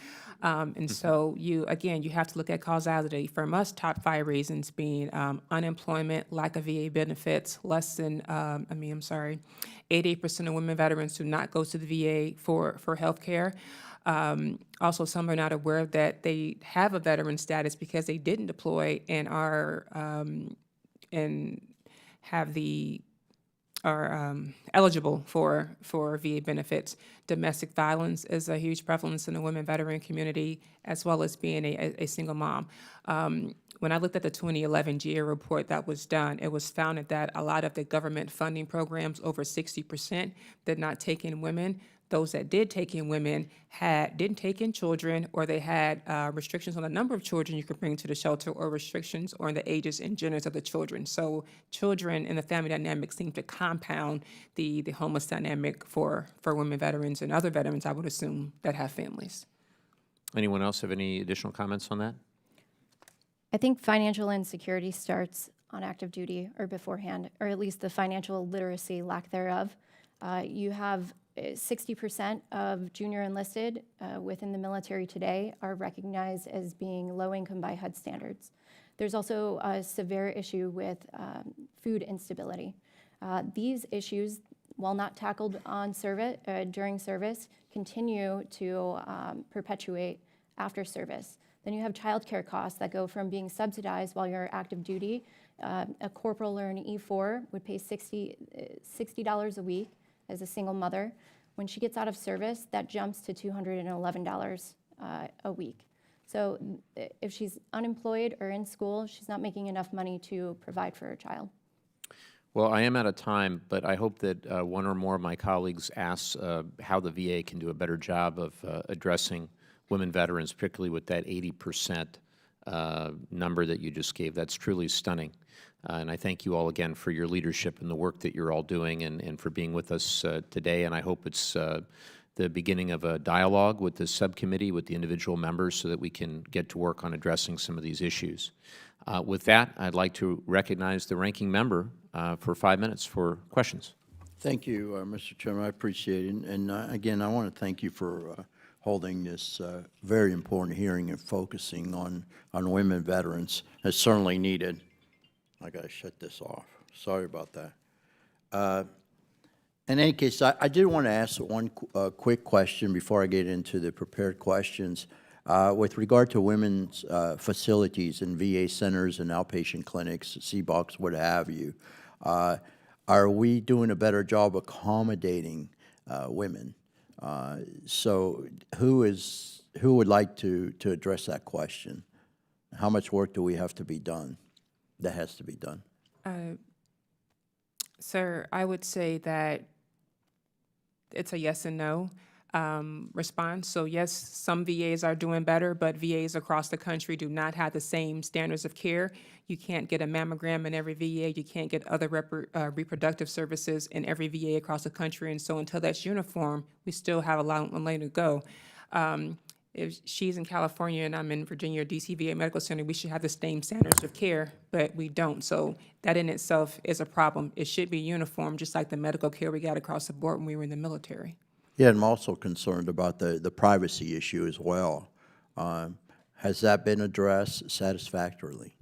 And so you have to look at causality. For us, top 5 reasons being unemployment, lack of VA benefits, 88% of women veterans do not go to the VA for health care. Also, some are not aware that they have a veteran status because they didn't deploy and are eligible for VA benefits. Domestic violence is a huge prevalence in the women veteran community, as well as being a single mom. When I looked at the 2011 GA report that was done, it was found that a lot of the government funding programs, over 60%, did not take in women. Those that did take in women didn't take in children, or they had restrictions on the number of children you could bring to the shelter, or restrictions on the ages and genders of the children. So children and the family dynamic seem to compound the homeless dynamic for women veterans and other veterans, I would assume, that have families. Anyone else have any additional comments on that? I think financial insecurity starts on active duty or beforehand, or at least the financial literacy, lack thereof. You have 60% of junior enlisted within the military today are recognized as being low income by HUD standards. There's also a severe issue with food instability. These issues, while not tackled on service, during service, continue to perpetuate after service. Then you have childcare costs that go from being subsidized while you're active duty. A corporal or an E4 would pay $60 a week as a single mother. When she gets out of service, that jumps to $211 a week. So if she's unemployed or in school, she's not making enough money to provide for her child. Well, I am out of time, but I hope that one or more of my colleagues asks how the VA can do a better job of addressing women veterans, particularly with that 80% number that you just gave. That's truly stunning. And I thank you all again for your leadership and the work that you're all doing and for being with us today. And I hope it's the beginning of a dialogue with the subcommittee, with the individual members, so that we can get to work on addressing some of these issues. With that, I'd like to recognize the ranking member for 5 minutes for questions. Thank you, Mr. Chairman. I appreciate it. And again, I want to thank you for holding this very important hearing and focusing on women veterans. It's certainly needed. I got to shut this off. Sorry about that. In any case, I did want to ask one quick question before I get into the prepared questions. With regard to women's facilities and VA centers and outpatient clinics, CBOCs, what have you, are we doing a better job accommodating women? So who would like to address that question? How much work do we have to be done? That has to be done. Sir, I would say that it's a yes and no response. So yes, some VAs are doing better, but VAs across the country do not have the same standards of care. You can't get a mammogram in every VA. You can't get other reproductive services in every VA across the country. And so until that's uniform, we still have a long way to go. If she's in California and I'm in Virginia or DC VA Medical Center, we should have the same standards of care, but we don't. So that in itself is a problem. It should be uniform, just like the medical care we got across the board when we were in the military. Yeah, I'm also concerned about the privacy issue as well. Has that been addressed satisfactorily?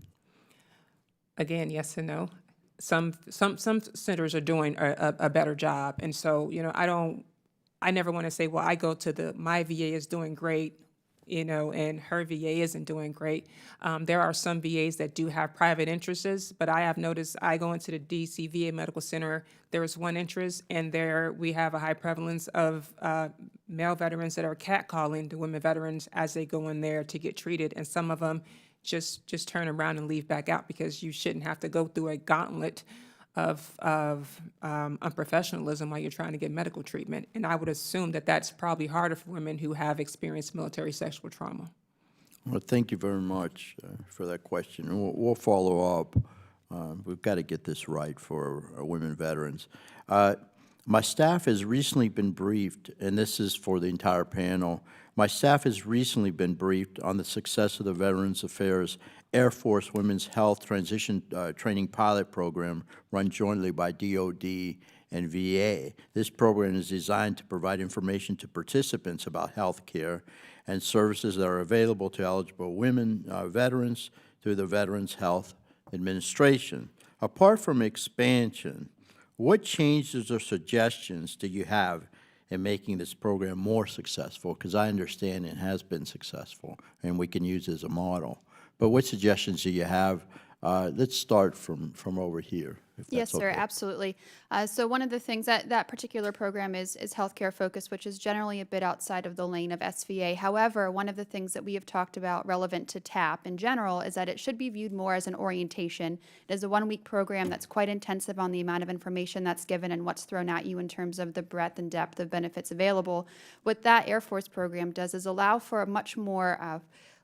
Again, yes and no. Some centers are doing a better job, and so I never want to say, well, I go to my VA is doing great, and her VA isn't doing great. There are some VAs that do have private interests, but I have noticed I go into the DC VA Medical Center, there is one interest, and there we have a high prevalence of male veterans that are catcalling the women veterans as they go in there to get treated, and some of them just turn around and leave back out because you shouldn't have to go through a gauntlet of unprofessionalism while you're trying to get medical treatment. And I would assume that that's probably harder for women who have experienced military sexual trauma. Well, thank you very much for that question. And we'll follow up. We've got to get this right for our women veterans. My staff has recently been briefed, and this is for the entire panel. My staff has recently been briefed on the success of the Veterans Affairs Air Force Women's Health Transition Training Pilot Program run jointly by DOD and VA. This program is designed to provide information to participants about health care and services that are available to eligible women veterans through the Veterans Health Administration. Apart from expansion, what changes or suggestions do you have in making this program more successful? Because I understand it has been successful, and we can use it as a model. But what suggestions do you have? Let's start from over here, if that's Yes, sir, okay. absolutely. So one of the things that particular program is healthcare focused, which is generally a bit outside of the lane of SVA. However, one of the things that we have talked about relevant to TAP in general is that it should be viewed more as an orientation. It is a one-week program that's quite intensive on the amount of information that's given and what's thrown at you in terms of the breadth and depth of benefits available. What that Air Force program does is allow for a much more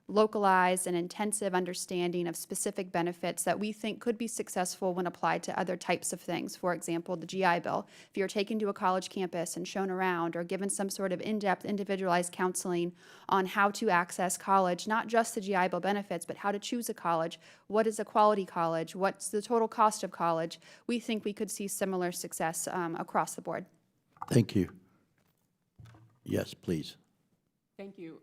localized and intensive understanding of specific benefits that we think could be successful when applied to other types of things. For example, the GI Bill. If you're taken to a college campus and shown around or given some sort of in-depth, individualized counseling on how to access college, not just the GI Bill benefits, but how to choose a college, what is a quality college, what's the total cost of college, we think we could see similar success across the board. Thank you. Yes, please. Thank you.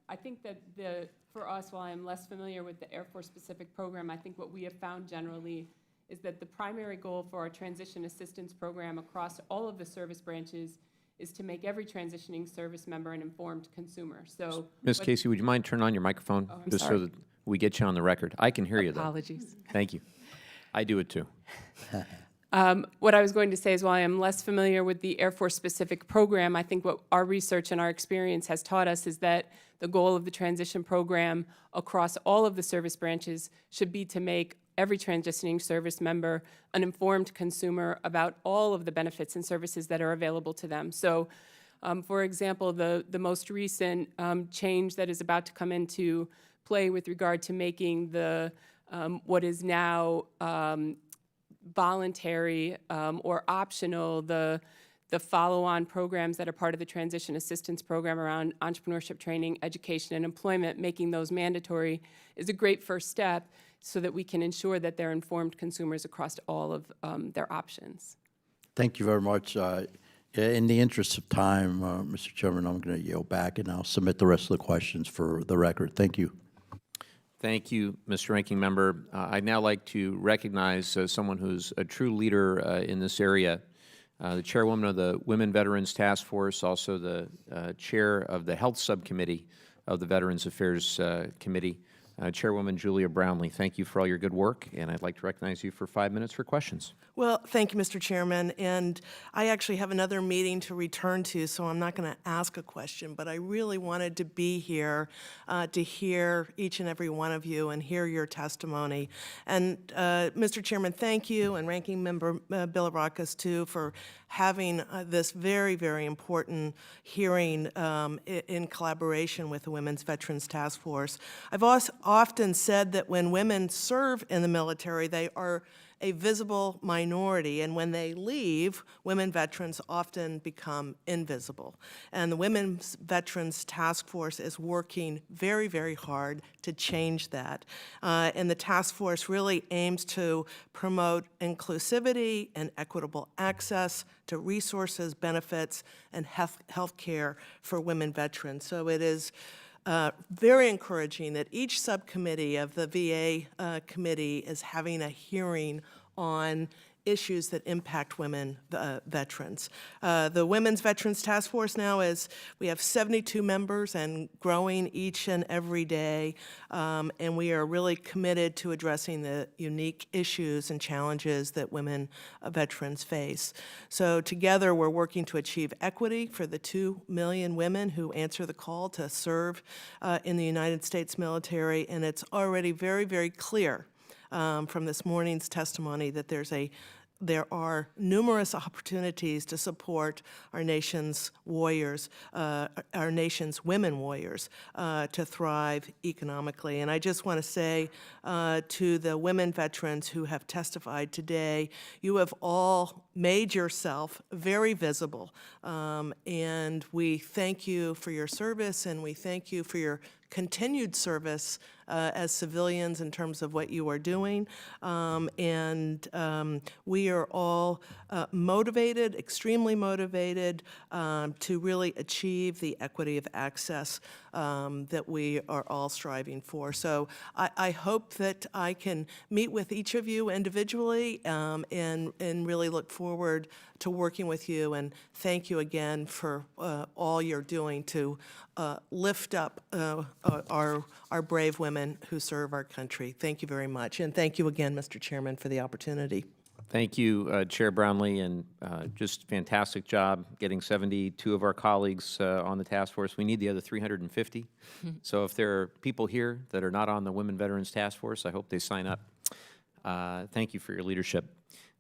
I think that for us, while I'm less familiar with the Air Force specific program, I think what we have found generally is that the primary goal for our transition assistance program across all of the service branches is to make every transitioning service member an informed consumer. So, Ms. Casey, would you mind turning on your microphone? Just so that we get you on the record. I can hear you, though. apologies. Thank you. I do it, too. What I was going to say is while I am less familiar with the Air Force specific program, I think what our research and our experience has taught us is that the goal of the transition program across all of the service branches should be to make every transitioning service member an informed consumer about all of the benefits and services that are available to them. So, for example, the most recent change that is about to come into play with regard to making the what is now voluntary or optional, the follow-on programs that are part of the transition assistance program around entrepreneurship training, education, and employment, making those mandatory is a great first step so that we can ensure that they're informed consumers across all of their options. Thank you very much. In the interest of time, Mr. Chairman, I'm going to yield back, and I'll submit the rest of the questions for the record. Thank you. Thank you, Mr. Ranking Member. I'd now like to recognize someone who's a true leader in this area, the chairwoman of the Women Veterans Task Force, also the chair of the Health Subcommittee of the Veterans Affairs Committee, Chairwoman Julia Brownlee. Thank you for all your good work, and I'd like to recognize you for 5 minutes for questions. Well, thank you, Mr. Chairman, and I actually have another meeting to return to, so I'm not going to ask a question, but I really wanted to be here to hear each and every one of you and hear your testimony. And Mr. Chairman, thank you, and Ranking Member Bilirakis, too, for having this very, very important hearing in collaboration with the Women's Veterans Task Force. I've also often said that when women serve in the military, they are a visible minority, and when they leave, women veterans often become invisible. And the Women's Veterans Task Force is working very, very hard to change that. And the task force really aims to promote inclusivity and equitable access to resources, benefits, and health care for women veterans. So it is very encouraging that each subcommittee of the VA committee is having a hearing on issues that impact women veterans. The Women's Veterans Task Force now we have 72 members and growing each and every day, and we are really committed to addressing the unique issues and challenges that women veterans face. So together we're working to achieve equity for the 2 million women who answer the call to serve in the United States military, and it's already very, very clear from this morning's testimony that there are numerous opportunities to support our nation's warriors, our nation's women warriors, to thrive economically. And I just want to say to the women veterans who have testified today, you have all made yourself very visible. And we thank you for your service, and we thank you for your continued service as civilians in terms of what you are doing. We are all motivated, extremely motivated, to really achieve the equity of access that we are all striving for. So I hope that I can meet with each of you individually and really look forward to working with you, and thank you again for all you're doing to lift up our brave women who serve our country. Thank you very much, and thank you again, Mr. Chairman, for the opportunity. Thank you, Chair Brownlee, and just fantastic job getting 72 of our colleagues on the task force. We need the other 350. So if there are people here that are not on the Women Veterans Task Force, I hope they sign up. Thank you for your leadership.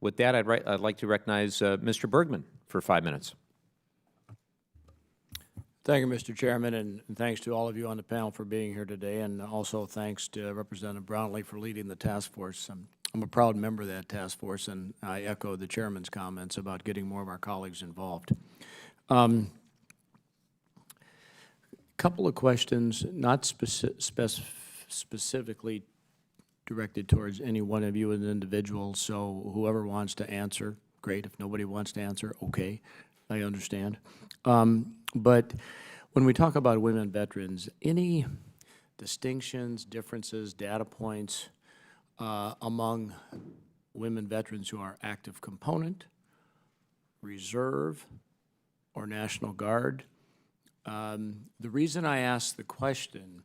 With that, I'd like to recognize Mr. Bergman for 5 minutes. Thank you, Mr. Chairman, and thanks to all of you on the panel for being here today, and also thanks to Representative Brownlee for leading the task force. I'm a proud member of that task force, and I echo the chairman's comments about getting more of our colleagues involved. Couple of questions, not specifically directed towards any one of you as an individual, so whoever wants to answer, great. If nobody wants to answer, okay, I understand. But when we talk about women veterans, any distinctions, differences, data points among women veterans who are active component, reserve, or National Guard? The reason I ask the question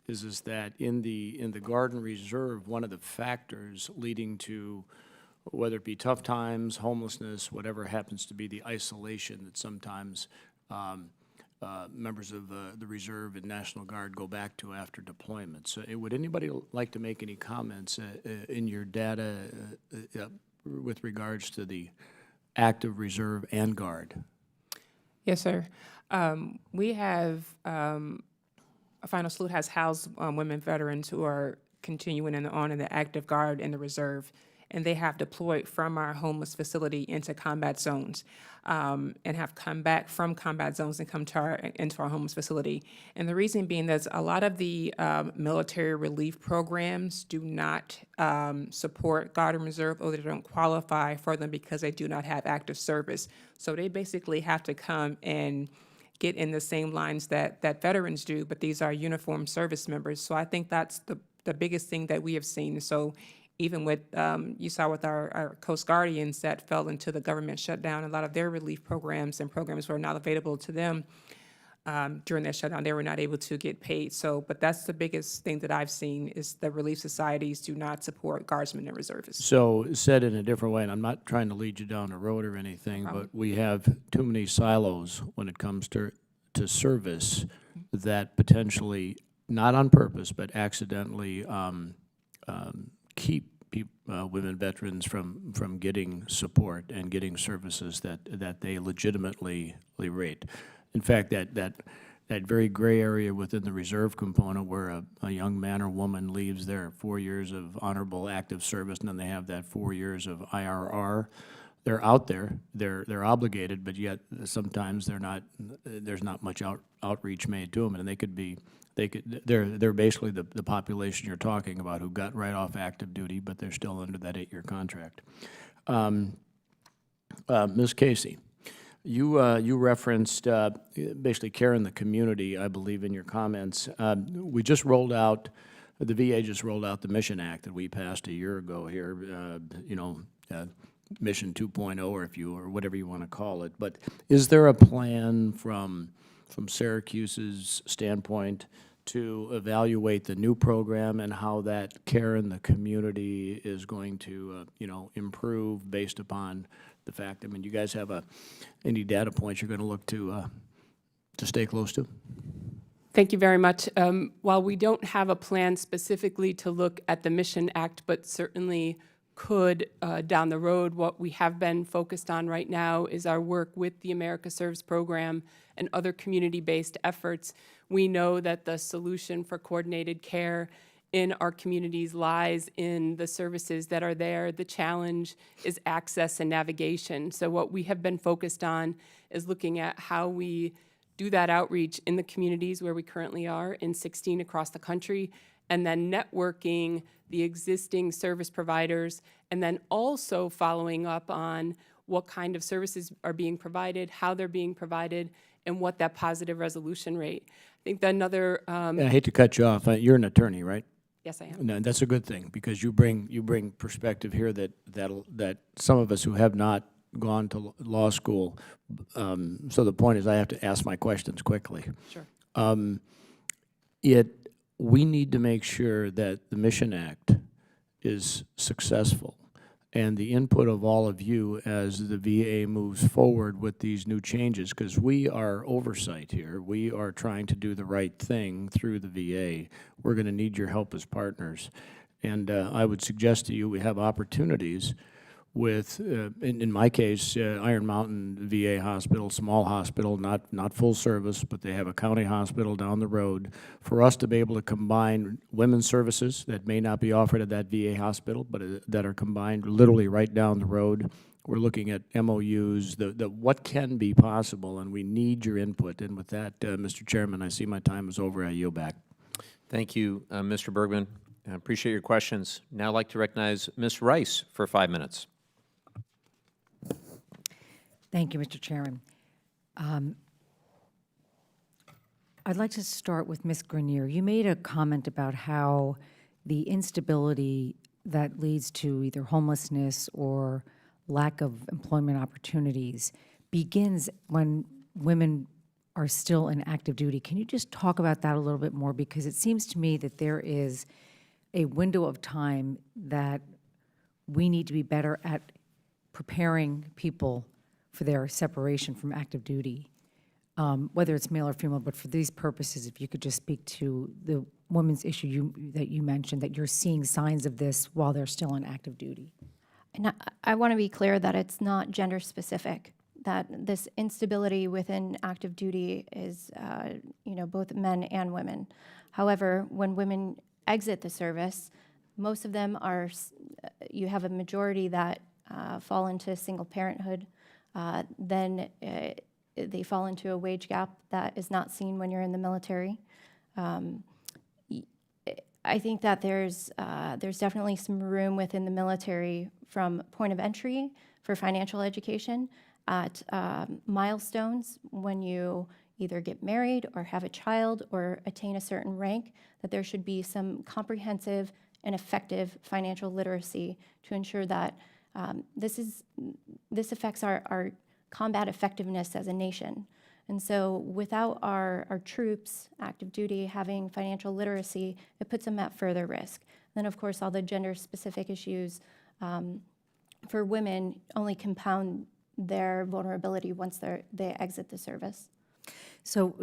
is that in the Guard and Reserve, one of the factors leading to whether it be tough times, homelessness, whatever happens to be the isolation that sometimes members of the Reserve and National Guard go back to after deployment. So would anybody like to make any comments in your data with regards to the active Reserve and Guard? Yes, sir. We have, Final Salute has housed women veterans who are continuing on in the active Guard and the Reserve, and they have deployed from our homeless facility into combat zones, and have come back from combat zones and come to into our homeless facility. And the reason being that a lot of the military relief programs do not support Guard and Reserve, or they don't qualify for them because they do not have active service. So they basically have to come and get in the same lines that veterans do, but these are uniformed service members. So I think that's the biggest thing that we have seen. So even with, you saw with our Coast Guardians that fell into the government shutdown, a lot of their relief programs and programs were not available to them during that shutdown. They were not able to get paid. So, but that's the biggest thing that I've seen is the relief societies do not support guardsmen and reservists. So said in a different way, and I'm not trying to lead you down a road or anything, but we have too many silos when it comes to service that potentially, not on purpose, but accidentally keep women veterans from getting support and getting services that they legitimately rate. In fact, that very gray area within the reserve component where a young man or woman leaves their 4 years of honorable active service and then they have that 4 years of IRR, they're out there, they're obligated, but yet sometimes there's not much outreach made to them, and they're basically the population you're talking about who got right off active duty, but they're still under that 8-year contract. Ms. Casey, you referenced basically care in the community, I believe, in your comments. We just rolled out, the VA just rolled out the Mission Act that we passed a year ago here, Mission 2.0, or whatever you want to call it. But is there a plan from Syracuse's standpoint to evaluate the new program and how that care in the community is going to, improve based upon the fact? I mean, you guys have any data points you're going to look to stay close to? Thank you very much. While we don't have a plan specifically to look at the Mission Act, but certainly could down the road, what we have been focused on right now is our work with the America Serves program and other community-based efforts. We know that the solution for coordinated care in our communities lies in the services that are there. The challenge is access and navigation. So what we have been focused on is looking at how we do that outreach in the communities where we currently are, in 16 across the country, and then networking the existing service providers, and then also following up on what kind of services are being provided, how they're being provided, and what that positive resolution rate. I think that another... I hate to cut you off. You're an attorney, right? Yes, I am. No, that's a good thing, because you bring perspective here that some of us who have not gone to law school, so the point is I have to ask my questions quickly. Sure. We need to make sure that the Mission Act is successful, and the input of all of you as the VA moves forward with these new changes, because we are oversight here. We are trying to do the right thing through the VA. We're going to need your help as partners. And I would suggest to you we have opportunities with, in my case, Iron Mountain VA Hospital, small hospital, not full service, but they have a county hospital down the road. For us to be able to combine women's services that may not be offered at that VA hospital, but that are combined literally right down the road. We're looking at MOUs, what can be possible, and we need your input. And with that, Mr. Chairman, I see my time is over. I yield back. Thank you, Mr. Bergman. I appreciate your questions. Now I'd like to recognize Ms. Rice for 5 minutes. Thank you, Mr. Chairman. I'd like to start with Ms. Grenier. You made a comment about how the instability that leads to either homelessness or lack of employment opportunities begins when women are still in active duty. Can you just talk about that a little bit more? Because it seems to me that there is a window of time that we need to be better at preparing people for their separation from active duty, whether it's male or female. But for these purposes, if you could just speak to the women's issue that you mentioned, that you're seeing signs of this while they're still on active duty. And I want to be clear that it's not gender specific, that this instability within active duty is, both men and women. However, when women exit the service, most of them are, you have a majority that fall into single parenthood. Then they fall into a wage gap that is not seen when you're in the military. I think that there's definitely some room within the military from point of entry for financial education at milestones when you either get married or have a child or attain a certain rank, that there should be some comprehensive and effective financial literacy to ensure that this affects our combat effectiveness as a nation. And so without our troops, active duty, having financial literacy, it puts them at further risk. Then, of course, all the gender-specific issues for women only compound their vulnerability once they exit the service. So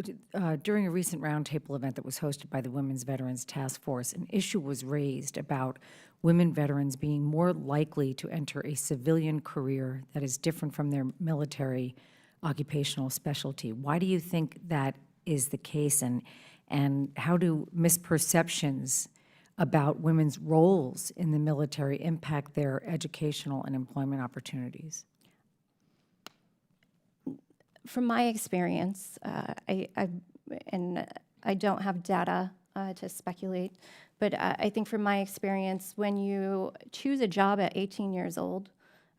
during a recent roundtable event that was hosted by the Women's Veterans Task Force, an issue was raised about women veterans being more likely to enter a civilian career that is different from their military occupational specialty. Why do you think that is the case, and how do misperceptions about women's roles in the military impact their educational and employment opportunities? From my experience, I don't have data to speculate, but I think from my experience, when you choose a job at 18 years old,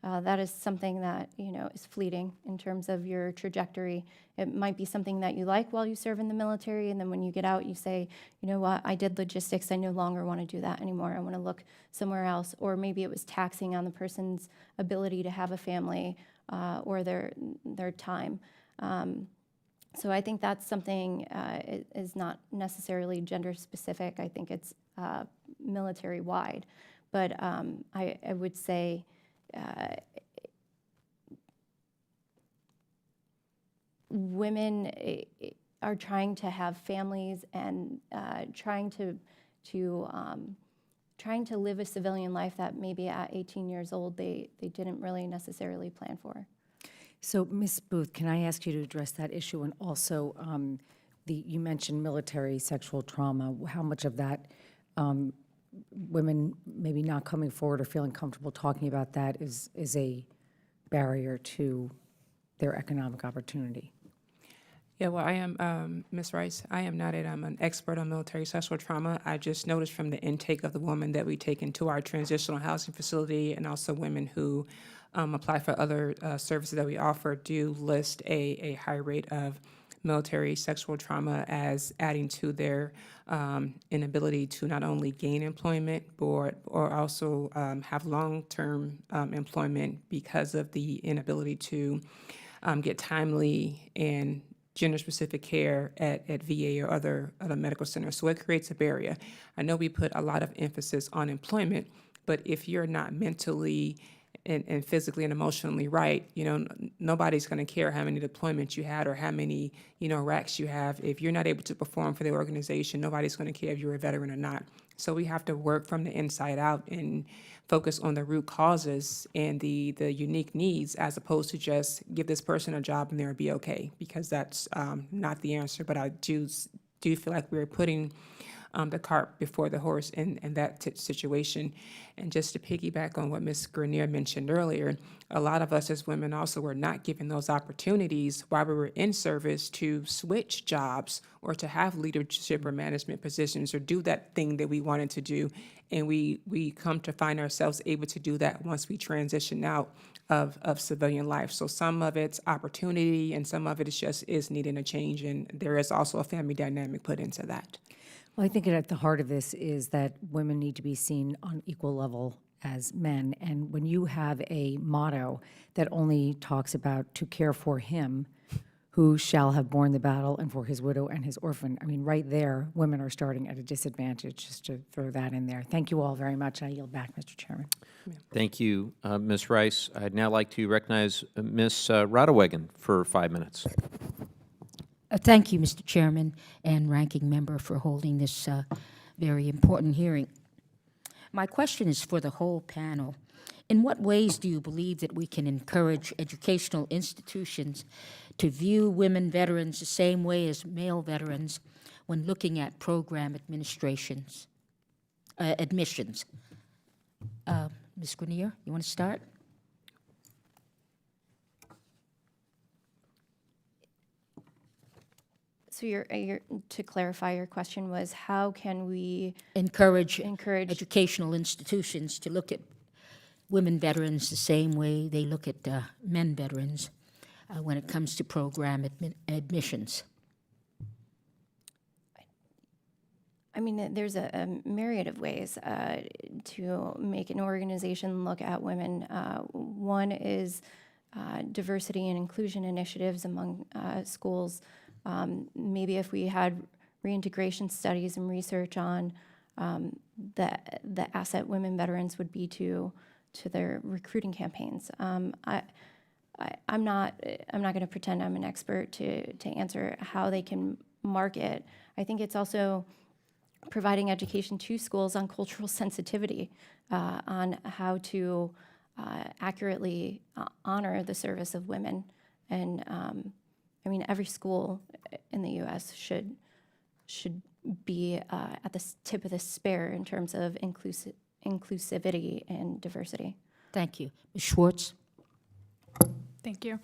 that is something that, is fleeting in terms of your trajectory. It might be something that you like while you serve in the military, and then when you get out, you say, you know what, I did logistics, I no longer want to do that anymore, I want to look somewhere else. Or maybe it was taxing on the person's ability to have a family or their time. So I think that's something is not necessarily gender specific. I think it's military wide, but I would say women are trying to have families and trying to live a civilian life that maybe at 18 years old they didn't really necessarily plan for. So, Ms. Booth, can I ask you to address that issue, and also you mentioned military sexual trauma. How much of that women maybe not coming forward or feeling comfortable talking about that is a barrier to their economic opportunity? Yeah, well, I am, Ms. Rice, I am not an expert on military sexual trauma. I just noticed from the intake of the women that we take into our transitional housing facility, and also women who apply for other services that we offer, do list a high rate of military sexual trauma as adding to their inability to not only gain employment, but or also have long-term employment because of the inability to get timely and gender-specific care at VA or other medical centers. So it creates a barrier. I know we put a lot of emphasis on employment, but if you're not mentally and physically and emotionally right, nobody's going to care how many deployments you had or how many, racks you have. If you're not able to perform for the organization, nobody's going to care if you're a veteran or not. So we have to work from the inside out and focus on the root causes and the unique needs, as opposed to just give this person a job and they'll be okay, because that's not the answer. But I do feel like we're putting the cart before the horse in that situation. And just to piggyback on what Ms. Grenier mentioned earlier, a lot of us as women also were not given those opportunities while we were in service to switch jobs or to have leadership or management positions or do that thing that we wanted to do. And we come to find ourselves able to do that once we transition out of civilian life. So some of it's opportunity and some of it is needing a change. And there is also a family dynamic put into that. Well, I think at the heart of this is that women need to be seen on equal level as men. And when you have a motto that only talks about to care for him who shall have borne the battle and for his widow and his orphan, I mean, right there, women are starting at a disadvantage, just to throw that in there. Thank you all very much. I yield back, Mr. Chairman. Thank you, Ms. Rice. I'd now like to recognize Ms. Rodewagen for 5 minutes. Thank you, Mr. Chairman and Ranking Member, for holding this very important hearing. My question is for the whole panel. In what ways do you believe that we can encourage educational institutions to view women veterans the same way as male veterans when looking at program admissions? Ms. Grenier, you want to start? So to clarify, your question was, how can we Encourage encourage educational institutions to look at women veterans the same way they look at men veterans when it comes to program admissions? I mean, there's a myriad of ways to make an organization look at women. One is diversity and inclusion initiatives among schools. Maybe if we had reintegration studies and research on the asset women veterans would be to their recruiting campaigns. I'm not going to pretend I'm an expert to answer how they can market. I think it's also providing education to schools on cultural sensitivity, on how to accurately honor the service of women. And I mean, every school in the U.S. should be at the tip of the spear in terms of inclusivity and diversity. Thank you. Ms. Schwartz? Thank you.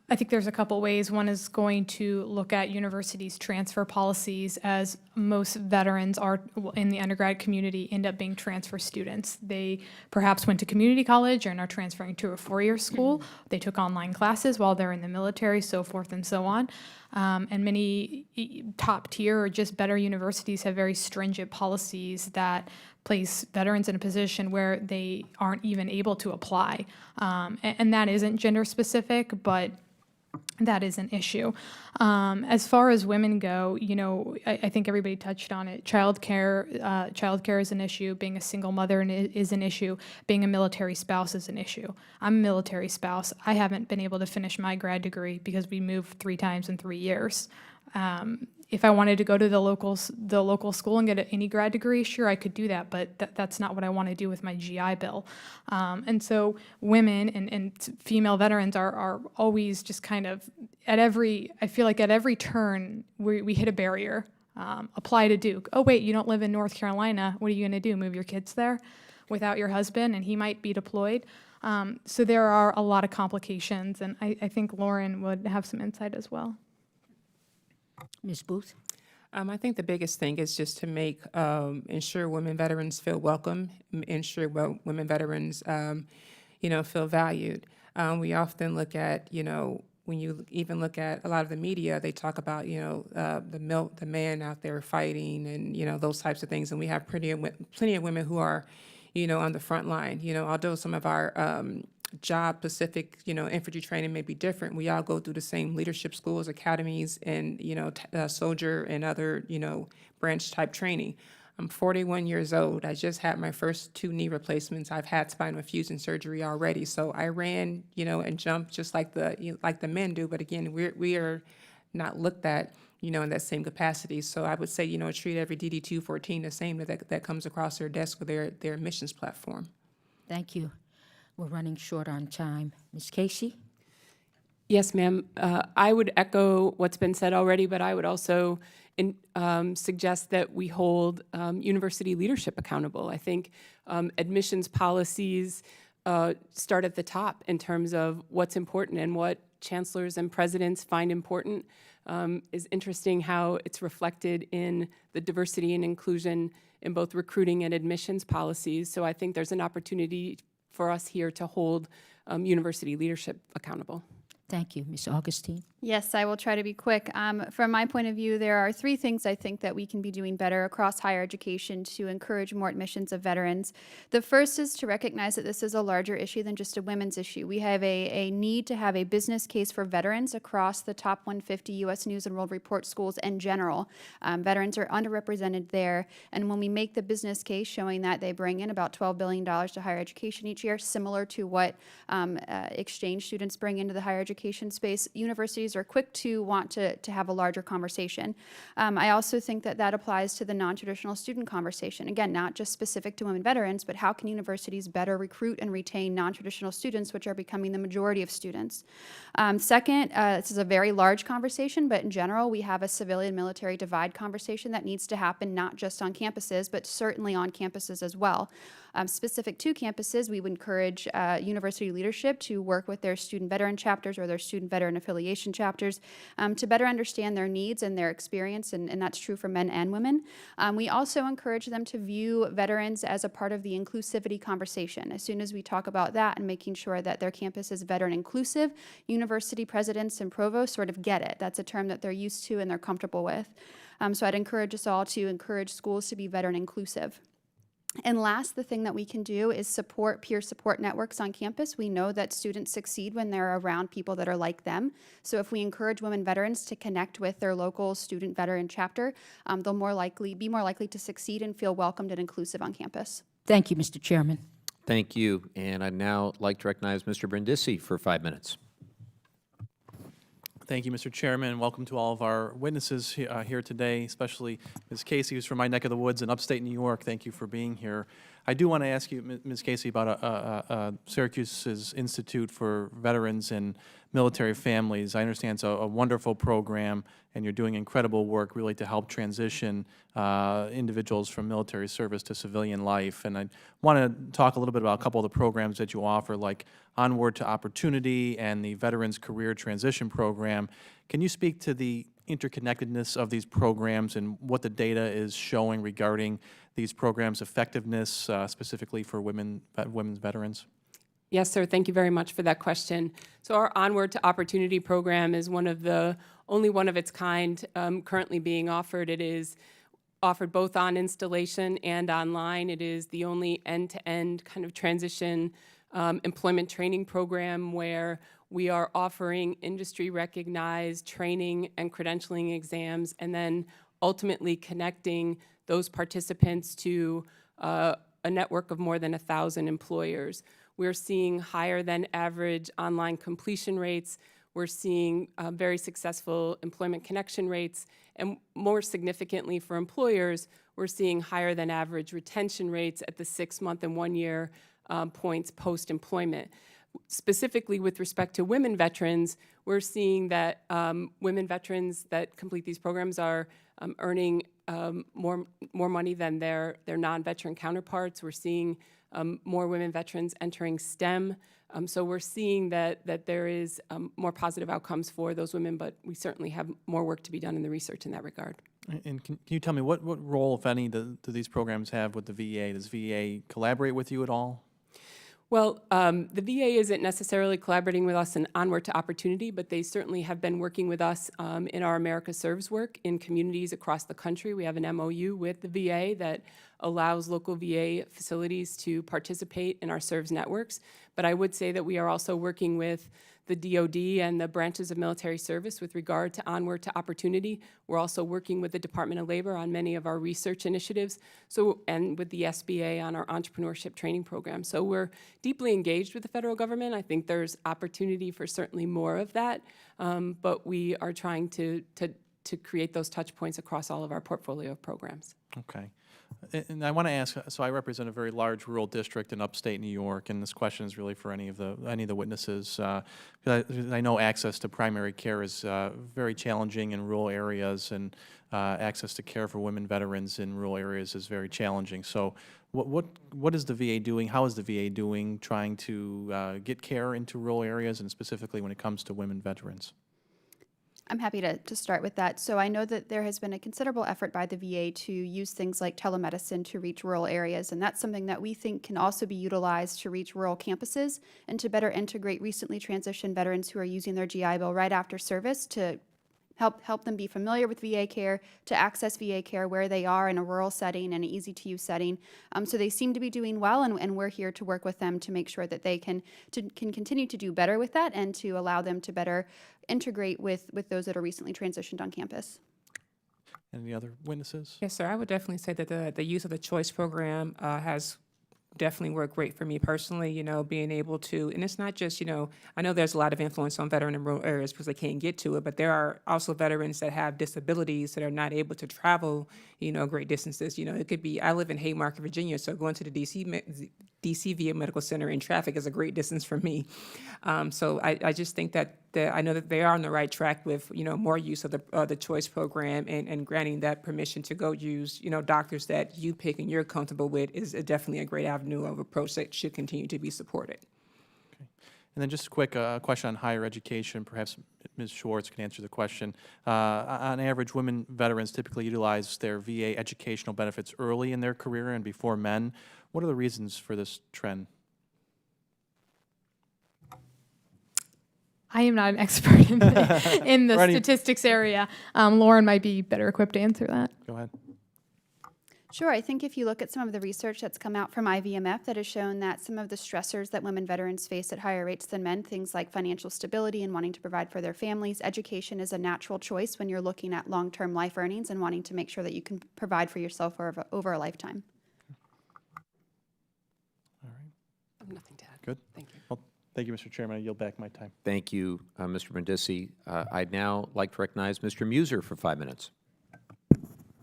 I think there's a couple ways. One is going to look at universities' transfer policies, as most veterans are in the undergrad community end up being transfer students. They perhaps went to community college and are transferring to a four-year school. They took online classes while they're in the military, so forth and so on. And many top tier or just better universities have very stringent policies that place veterans in a position where they aren't even able to apply. And that isn't gender specific, but that is an issue. As far as women go, I think everybody touched on it. Childcare is an issue. Being a single mother is an issue. Being a military spouse is an issue. I'm a military spouse. I haven't been able to finish my grad degree because we moved 3 times in 3 years. If I wanted to go to the local school and get any grad degree, sure, I could do that, but that's not what I want to do with my GI Bill. And so women and female veterans are always just kind of I feel like at every turn, we hit a barrier. Apply to Duke. Oh, wait, you don't live in North Carolina. What are you going to do, move your kids there without your husband, and he might be deployed? So there are a lot of complications, and I think Lauren would have some insight as well. Ms. Booth? I think the biggest thing is just to ensure women veterans feel welcome, ensure women veterans, feel valued. We often look at, when you even look at a lot of the media, they talk about, the man out there fighting and, those types of things. And we have plenty of women who are, on the front line. Although some of our job-specific, infantry training may be different, we all go through the same leadership schools, academies, and, soldier and other, branch-type training. I'm 41 years old. I just had my first 2 knee replacements. I've had spinal fusion surgery already. So I ran, and jumped just like the men do. But again, we are not looked at, in that same capacity. So I would say, treat every DD-214 the same that comes across their desk with their admissions platform. Thank you. We're running short on time. Ms. Casey? Yes, ma'am. I would echo what's been said already, but I would also suggest that we hold university leadership accountable. I think admissions policies start at the top in terms of what's important, and what chancellors and presidents find important is interesting how it's reflected in the diversity and inclusion in both recruiting and admissions policies. So I think there's an opportunity for us here to hold university leadership accountable. Thank you. Ms. Augustine? Yes, I will try to be quick. From my point of view, there are 3 things I think that we can be doing better across higher education to encourage more admissions of veterans. The first is to recognize that this is a larger issue than just a women's issue. We have a need to have a business case for veterans across the top 150 U.S. News and World Report schools in general. Veterans are underrepresented there, and when we make the business case showing that they bring in about $12 billion to higher education each year, similar to what exchange students bring into the higher education space, universities are quick to want to have a larger conversation. I also think that that applies to the non-traditional student conversation. Again, not just specific to women veterans, but how can universities better recruit and retain non-traditional students, which are becoming the majority of students. Second, this is a very large conversation, but in general, we have a civilian-military divide conversation that needs to happen not just on campuses, but certainly on campuses as well. Specific to campuses, we would encourage university leadership to work with their student veteran chapters or their student veteran affiliation chapters to better understand their needs and their experience, and that's true for men and women. We also encourage them to view veterans as a part of the inclusivity conversation. As soon as we talk about that and making sure that their campus is veteran inclusive, university presidents and provosts sort of get it. That's a term that they're used to and they're comfortable with. So I'd encourage us all to encourage schools to be veteran inclusive. And last, the thing that we can do is support peer support networks on campus. We know that students succeed when they're around people that are like them. So if we encourage women veterans to connect with their local student veteran chapter, they'll be more likely to succeed and feel welcomed and inclusive on campus. Thank you, Mr. Chairman. Thank you. And I'd now like to recognize Mr. Brindisi for 5 minutes. Thank you, Mr. Chairman, and welcome to all of our witnesses here today, especially Ms. Casey, who's from my neck of the woods in upstate New York. Thank you for being here. I do want to ask you, Ms. Casey, about Syracuse's Institute for Veterans and Military Families. I understand it's a wonderful program, and you're doing incredible work really to help transition individuals from military service to civilian life. And I want to talk a little bit about a couple of the programs that you offer, like Onward to Opportunity and the Veterans Career Transition Program. Can you speak to the interconnectedness of these programs and what the data is showing regarding these programs' effectiveness, specifically for women's veterans? Yes, sir. Thank you very much for that question. So our Onward to Opportunity program is only one of its kind currently being offered. It is offered both on installation and online. It is the only end-to-end kind of transition employment training program where we are offering industry-recognized training and credentialing exams, and then ultimately connecting those participants to a network of more than 1,000 employers. We're seeing higher than average online completion rates. We're seeing very successful employment connection rates. And more significantly for employers, we're seeing higher than average retention rates at the 6-month and 1-year points post-employment. Specifically with respect to women veterans, we're seeing that women veterans that complete these programs are earning more money than their non-veteran counterparts. We're seeing more women veterans entering STEM. So we're seeing that there is more positive outcomes for those women, but we certainly have more work to be done in the research in that regard. And can you tell me what role, if any, do these programs have with the VA? Does VA collaborate with you at all? Well, the VA isn't necessarily collaborating with us in Onward to Opportunity, but they certainly have been working with us in our America Serves work in communities across the country. We have an MOU with the VA that allows local VA facilities to participate in our SERVS networks. But I would say that we are also working with the DoD and the branches of military service with regard to Onward to Opportunity. We're also working with the Department of Labor on many of our research initiatives, and with the SBA on our entrepreneurship training program. So we're deeply engaged with the federal government. I think there's opportunity for certainly more of that, but we are trying to create those touch points across all of our portfolio of programs. Okay. And I want to ask, so I represent a very large rural district in upstate New York, and this question is really for any of the witnesses. I know access to primary care is very challenging in rural areas, and access to care for women veterans in rural areas is very challenging. So what is the VA doing? How is the VA doing trying to get care into rural areas, and specifically when it comes to women veterans? I'm happy to start with that. So I know that there has been a considerable effort by the VA to use things like telemedicine to reach rural areas, and that's something that we think can also be utilized to reach rural campuses and to better integrate recently transitioned veterans who are using their GI Bill right after service to help them be familiar with VA care, to access VA care where they are in a rural setting and an easy-to-use setting. So they seem to be doing well, and we're here to work with them to make sure that they can continue to do better with that and to allow them to better integrate with those that are recently transitioned on campus. Any other witnesses? Yes, sir. I would definitely say that the use of the choice program has definitely worked great for me personally, being able to, and it's not just, I know there's a lot of influence on veteran in rural areas because they can't get to it, but there are also veterans that have disabilities that are not able to travel, great distances. It could be, I live in Haymarket, Virginia, so going to the DC VA Medical Center in traffic is a great distance for me. So I just think that I know that they are on the right track with, more use of the choice program and granting that permission to go use, doctors that you pick and you're comfortable with is definitely a great avenue of approach that should continue to be supported. Okay. And then just a quick question on higher education. Perhaps Ms. Schwartz can answer the question. On average, women veterans typically utilize their VA educational benefits early in their career and before men. What are the reasons for this trend? I am not an expert in the statistics area. Lauren might be better equipped to answer that. Go ahead. Sure. I think if you look at some of the research that's come out from IVMF that has shown that some of the stressors that women veterans face at higher rates than men, things like financial stability and wanting to provide for their families, education is a natural choice when you're looking at long-term life earnings and wanting to make sure that you can provide for yourself over a lifetime. All right. I have nothing to add. Good. Thank you. Well, thank you, Mr. Chairman. I yield back my time. Thank you, Mr. Brindisi. I'd now like to recognize Mr. Muser for 5 minutes.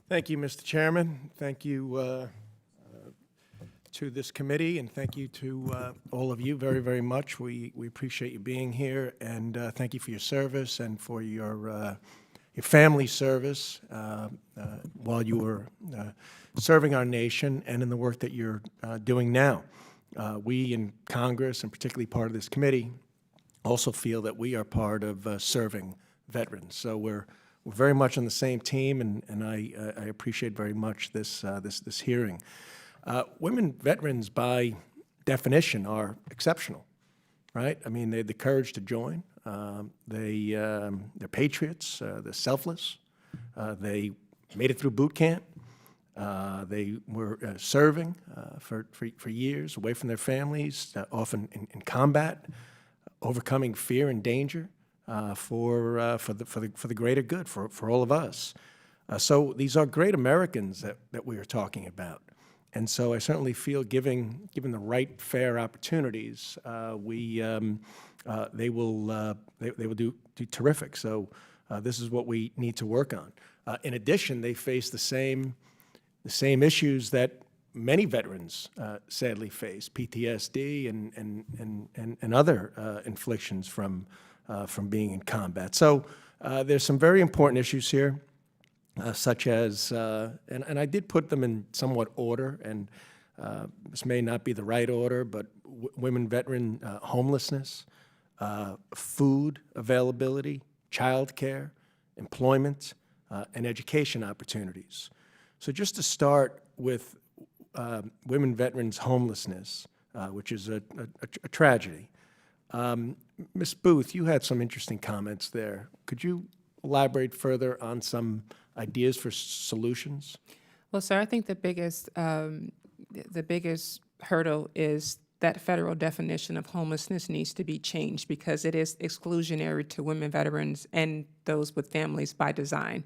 Thank you, Mr. Chairman. Thank you to this committee, and thank you to all of you very, very much. We appreciate you being here, and thank you for your service and for your family service while you were serving our nation and in the work that you're doing now. We in Congress, and particularly part of this committee, also feel that we are part of serving veterans. So we're very much on the same team, and I appreciate very much this hearing. Women veterans, by definition, are exceptional, right? I mean, they had the courage to join. They're patriots. They're selfless. They made it through boot camp. They were serving for years away from their families, often in combat, overcoming fear and danger. For the greater good, for all of us. So these are great Americans that we are talking about. And so I certainly feel given the right, fair opportunities, they will do terrific. So this is what we need to work on. In addition, they face the same issues that many veterans sadly face: PTSD and other inflictions from being in combat. So there's some very important issues here, such as, and I did put them in somewhat order, and this may not be the right order, but women veteran homelessness, food availability, childcare, employment, and education opportunities. So just to start with women veterans homelessness, which is a tragedy. Ms. Booth, you had some interesting comments there. Could you elaborate further on some ideas for solutions? Well, sir, I think the biggest hurdle is that federal definition of homelessness needs to be changed because it is exclusionary to women veterans and those with families by design.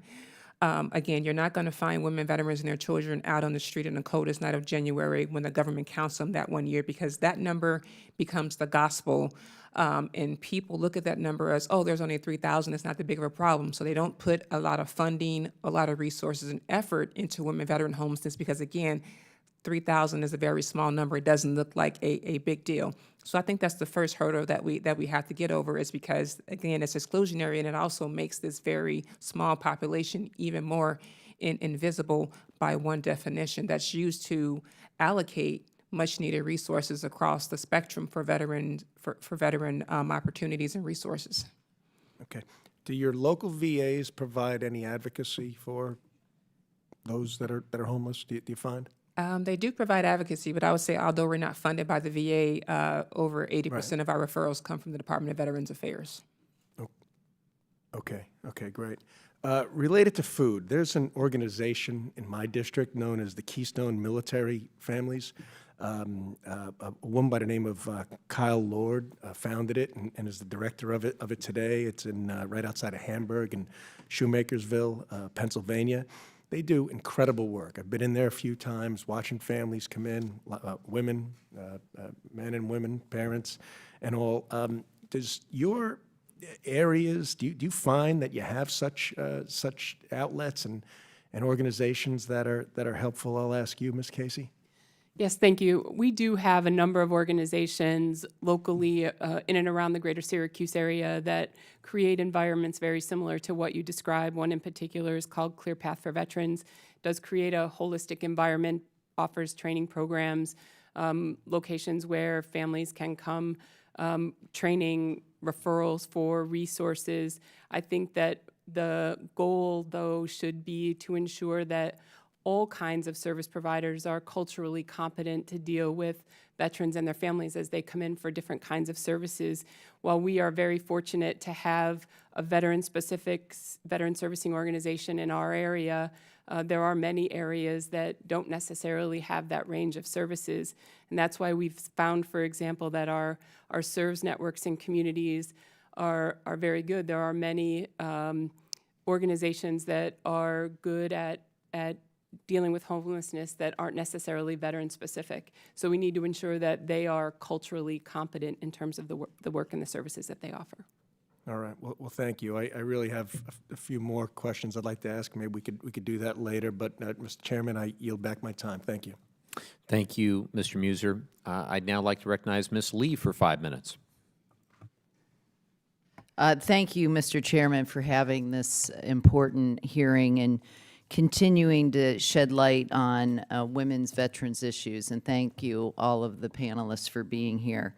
Again, you're not going to find women veterans and their children out on the street on the coldest night of January when the government counts them that one year, because that number becomes the gospel. And people look at that number as, oh, there's only 3,000, it's not that big of a problem. So they don't put a lot of funding, a lot of resources and effort into women veteran homelessness because, again, 3,000 is a very small number. It doesn't look like a big deal. So I think that's the first hurdle that we have to get over, is because, again, it's exclusionary, and it also makes this very small population even more invisible by one definition that's used to allocate much-needed resources across the spectrum for veteran opportunities and resources. Okay. Do your local VAs provide any advocacy for those that are homeless? Do you find? They do provide advocacy, but I would say, although we're not funded by the VA, over 80% of our referrals come from the Department of Veterans Affairs. Okay, great. Related to food, there's an organization in my district known as the Keystone Military Families. A woman by the name of Kyle Lord founded it and is the director of it today. It's in right outside of Hamburg in Shoemakersville, Pennsylvania. They do incredible work. I've been in there a few times watching families come in, women, men and women, parents, and all. Does your areas, do you find that you have such outlets and organizations that are helpful? I'll ask you, Ms. Casey. Yes, thank you. We do have a number of organizations locally in and around the greater Syracuse area that create environments very similar to what you described. One in particular is called Clear Path for Veterans. It does create a holistic environment, offers training programs, locations where families can come, training, referrals for resources. I think that the goal, though, should be to ensure that all kinds of service providers are culturally competent to deal with veterans and their families as they come in for different kinds of services. While we are very fortunate to have a veteran-specific veteran servicing organization in our area, there are many areas that don't necessarily have that range of services. And that's why we've found, for example, that our SERVS networks in communities are very good. There are many organizations that are good at dealing with homelessness that aren't necessarily veteran-specific. So we need to ensure that they are culturally competent in terms of the work and the services that they offer. All right. Well, thank you. I really have a few more questions I'd like to ask. Maybe we could do that later. But, Mr. Chairman, I yield back my time. Thank you. Thank you, Mr. Muser. I'd now like to recognize Ms. Lee for 5 minutes. Thank you, Mr. Chairman, for having this important hearing and continuing to shed light on women's veterans issues. And thank you, all of the panelists, for being here.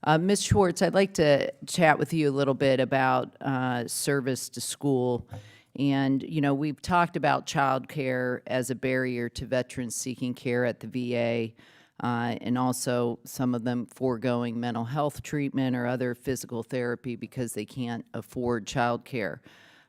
Ms. Schwartz, I'd like to chat with you a little bit about service to school. And, you know, we've talked about childcare as a barrier to veterans seeking care at the VA, and also some of them foregoing mental health treatment or other physical therapy because they can't afford childcare.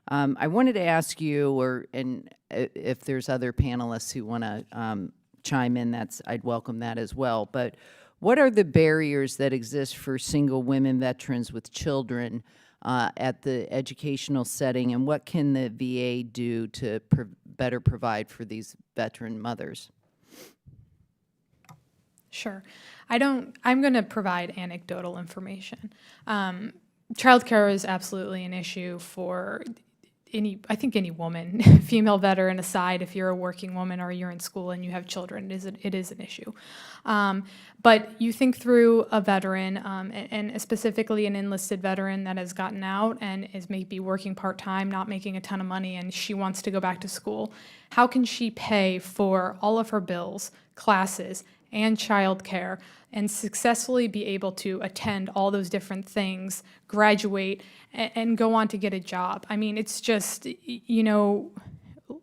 I wanted to ask you, and if there's other panelists who want to chime in, I'd welcome that as well. But what are the barriers that exist for single women veterans with children at the educational setting, and what can the VA do to better provide for these veteran mothers? Sure. I'm going to provide anecdotal information. Childcare is absolutely an issue for I think any woman, female veteran aside, if you're a working woman or you're in school and you have children, it is an issue. But you think through a veteran, and specifically an enlisted veteran that has gotten out and is maybe working part-time, not making a ton of money, and she wants to go back to school. How can she pay for all of her bills, classes, and childcare, and successfully be able to attend all those different things, graduate, and go on to get a job? I mean, it's just, you know,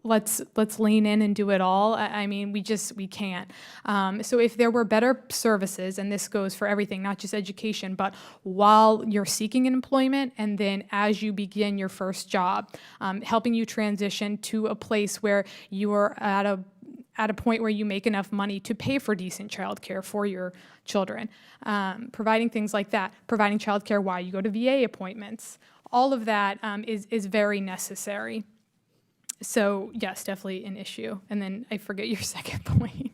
let's lean in and do it all. I mean, we can't. So if there were better services, and this goes for everything, not just education, but while you're seeking an employment, and then as you begin your first job, helping you transition to a place where you are at at a point where you make enough money to pay for decent childcare for your children. Providing things like that, providing childcare while you go to VA appointments, all of that is very necessary. So yes, definitely an issue. And then I forget your second point.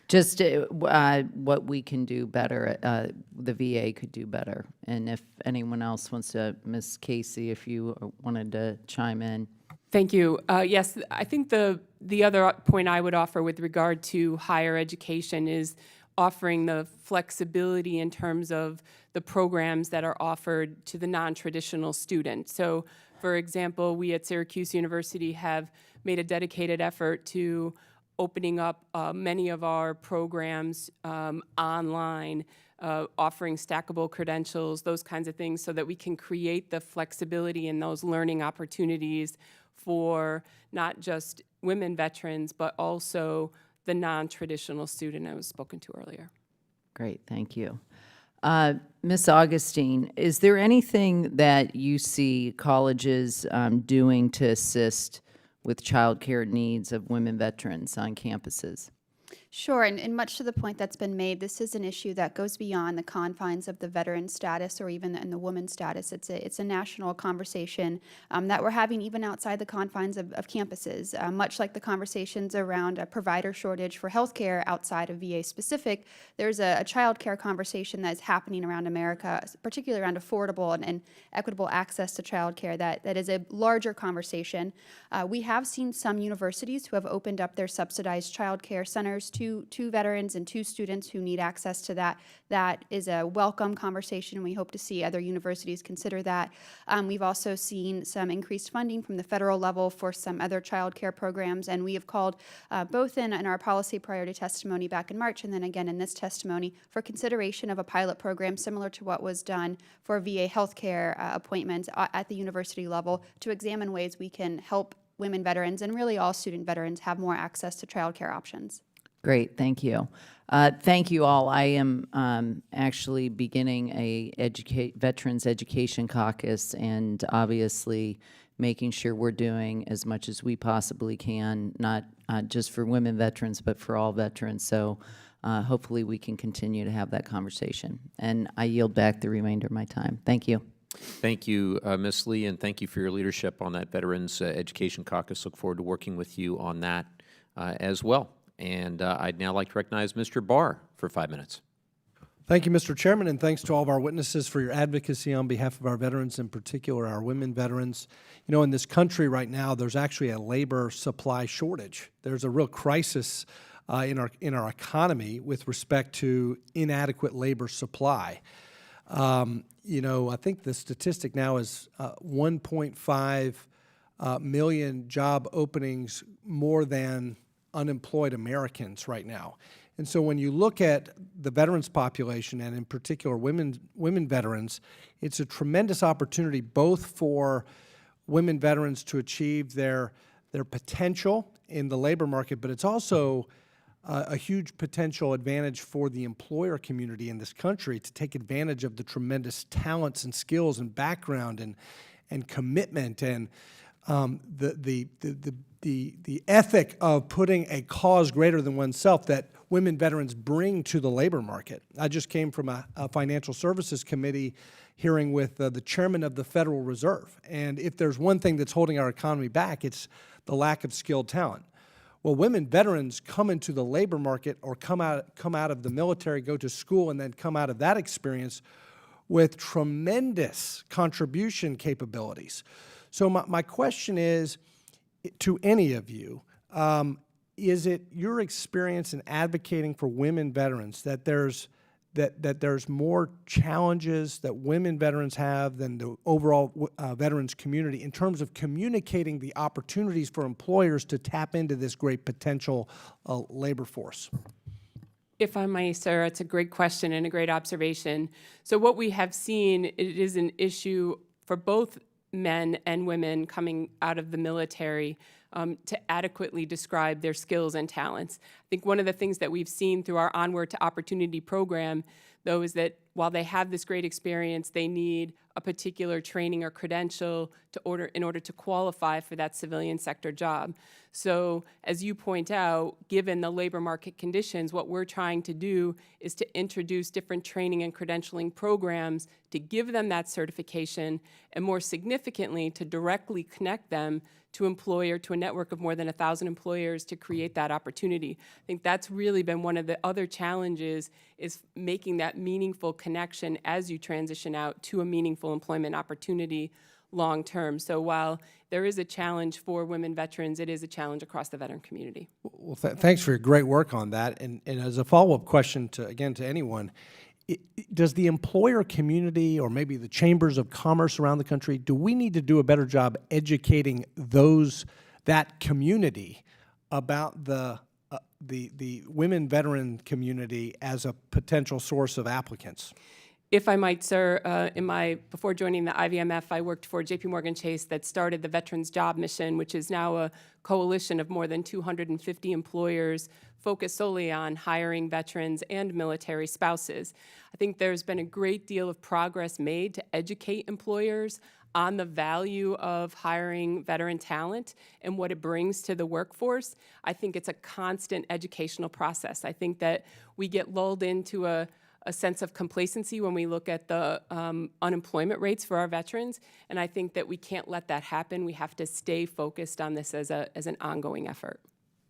Just what we can do better, the VA could do better. And if anyone else wants to, Ms. Casey, if you wanted to chime in. Thank you. Yes, I think the other point I would offer with regard to higher education is offering the flexibility in terms of the programs that are offered to the non-traditional student. So, for example, we at Syracuse University have made a dedicated effort to opening up many of our programs online, offering stackable credentials, those kinds of things, so that we can create the flexibility in those learning opportunities for not just women veterans, but also the non-traditional student I was spoken to earlier. Great, thank you. Ms. Augustine, is there anything that you see colleges doing to assist with childcare needs of women veterans on campuses? Sure, and much to the point that's been made, this is an issue that goes beyond the confines of the veteran status or even in the woman status. It's a national conversation that we're having even outside the confines of campuses. Much like the conversations around a provider shortage for healthcare outside of VA specific, there's a child care conversation that's happening around America, particularly around affordable and equitable access to child care that is a larger conversation. We have seen some universities who have opened up their subsidized child care centers to veterans and to students who need access to that. That is a welcome conversation, and we hope to see other universities consider that. We've also seen some increased funding from the federal level for some other child care programs, and we have called both in our policy priority testimony back in March and then again in this testimony for consideration of a pilot program similar to what was done for VA healthcare appointments at the university level to examine ways we can help women veterans and really all student veterans have more access to child care options. Great, thank you. Thank you all. I am actually beginning a Veterans Education Caucus, and obviously making sure we're doing as much as we possibly can, not just for women veterans, but for all veterans. So hopefully we can continue to have that conversation. And I yield back the remainder of my time. Thank you. Thank you, Ms. Lee, and thank you for your leadership on that Veterans Education Caucus. Look forward to working with you on that as well. And I'd now like to recognize Mr. Barr for 5 minutes. Thank you, Mr. Chairman, and thanks to all of our witnesses for your advocacy on behalf of our veterans, in particular our women veterans. You know, in this country right now, there's actually a labor supply shortage. There's a real crisis in our economy with respect to inadequate labor supply. You know, I think the statistic now is 1.5 million job openings more than unemployed Americans right now. And so when you look at the veterans population, and in particular women veterans, it's a tremendous opportunity both for women veterans to achieve their potential in the labor market, but it's also a huge potential advantage for the employer community in this country to take advantage of the tremendous talents and skills and background and commitment and the ethic of putting a cause greater than oneself that women veterans bring to the labor market. I just came from a financial services committee hearing with the chairman of the Federal Reserve, and if there's one thing that's holding our economy back, it's the lack of skilled talent. Well, women veterans come into the labor market or come out of the military, go to school, and then come out of that experience with tremendous contribution capabilities. So my question is, to any of you, is it your experience in advocating for women veterans that there's more challenges that women veterans have than the overall veterans community in terms of communicating the opportunities for employers to tap into this great potential labor force? If I may, sir, it's a great question and a great observation. So what we have seen, it is an issue for both men and women coming out of the military to adequately describe their skills and talents. I think one of the things that we've seen through our Onward to Opportunity program, though, is that while they have this great experience, they need a particular training or credential in order to qualify for that civilian sector job. So as you point out, given the labor market conditions, what we're trying to do is to introduce different training and credentialing programs to give them that certification, and more significantly, to directly connect them to a network of more than 1,000 employers to create that opportunity. I think that's really been one of the other challenges, is making that meaningful connection as you transition out to a meaningful employment opportunity long term. So while there is a challenge for women veterans, it is a challenge across the veteran community. Well, thanks for your great work on that. And as a follow-up question to anyone, does the employer community, or maybe the chambers of commerce around the country, do we need to do a better job educating that community about the women veteran community as a potential source of applicants? If I might, sir, before joining the IVMF, I worked for JP Morgan Chase that started the Veterans Job Mission, which is now a coalition of more than 250 employers focused solely on hiring veterans and military spouses. I think there's been a great deal of progress made to educate employers on the value of hiring veteran talent and what it brings to the workforce. I think it's a constant educational process. I think that we get lulled into a sense of complacency when we look at the unemployment rates for our veterans, and I think that we can't let that happen. We have to stay focused on this as an ongoing effort.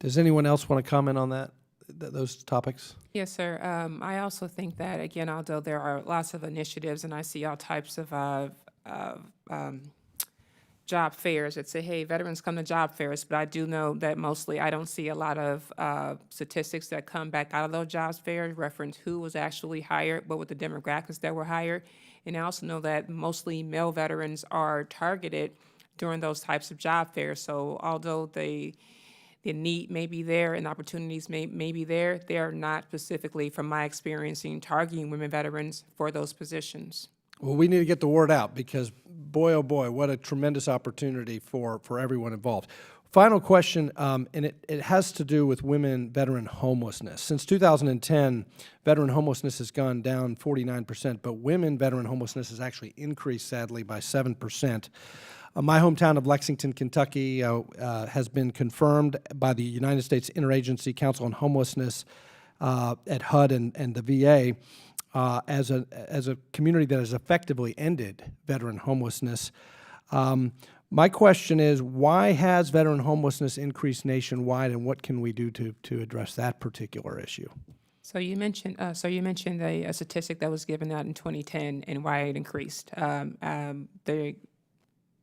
Does anyone else want to comment on those topics? Yes, sir. I also think that, again, although there are lots of initiatives, and I see all types of job fairs that say, hey, veterans come to job fairs, but I do know that mostly I don't see a lot of statistics that come back out of those job fairs, reference who was actually hired, what were the demographics that were hired. And I also know that mostly male veterans are targeted during those types of job fairs. So although the need may be there and opportunities may be there, they are not specifically, from my experience, targeting women veterans for those positions. Well, we need to get the word out, because boy, oh boy, what a tremendous opportunity for everyone involved. Final question, and it has to do with women veteran homelessness. Since 2010, veteran homelessness has gone down 49%, but women veteran homelessness has actually increased, sadly, by 7%. My hometown of Lexington, Kentucky, has been confirmed by the United States Interagency Council on Homelessness at HUD and the VA as a community that has effectively ended veteran homelessness. My question is, why has veteran homelessness increased nationwide, and what can we do to address that particular issue? So you mentioned a statistic that was given out in 2010 and why it increased. The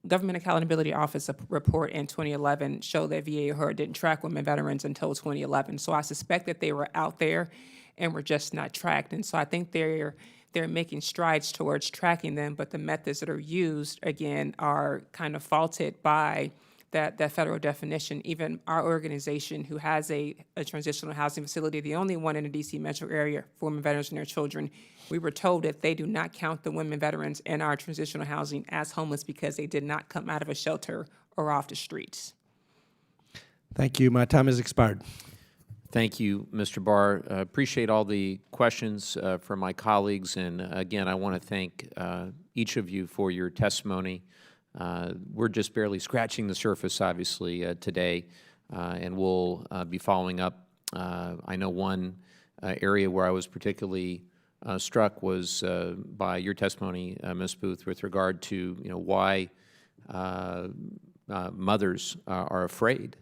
Government Accountability Office report in 2011 showed that VA or HUD didn't track women veterans until 2011. So I suspect that they were out there and were just not tracked. And so I think they're making strides towards tracking them, but the methods that are used, again, are kind of faulted by that federal definition. Even our organization, who has a transitional housing facility, the only one in the D.C. metro area for women veterans and their children, we were told that they do not count the women veterans in our transitional housing as homeless because they did not come out of a shelter or off the streets. Thank you. My time has expired. Thank you, Mr. Barr. Appreciate all the questions from my colleagues, and again, I want to thank each of you for your testimony. We're just barely scratching the surface, obviously, today, and we'll be following up. I know one area where I was particularly struck was by your testimony, Ms. Booth, with regard to why mothers are afraid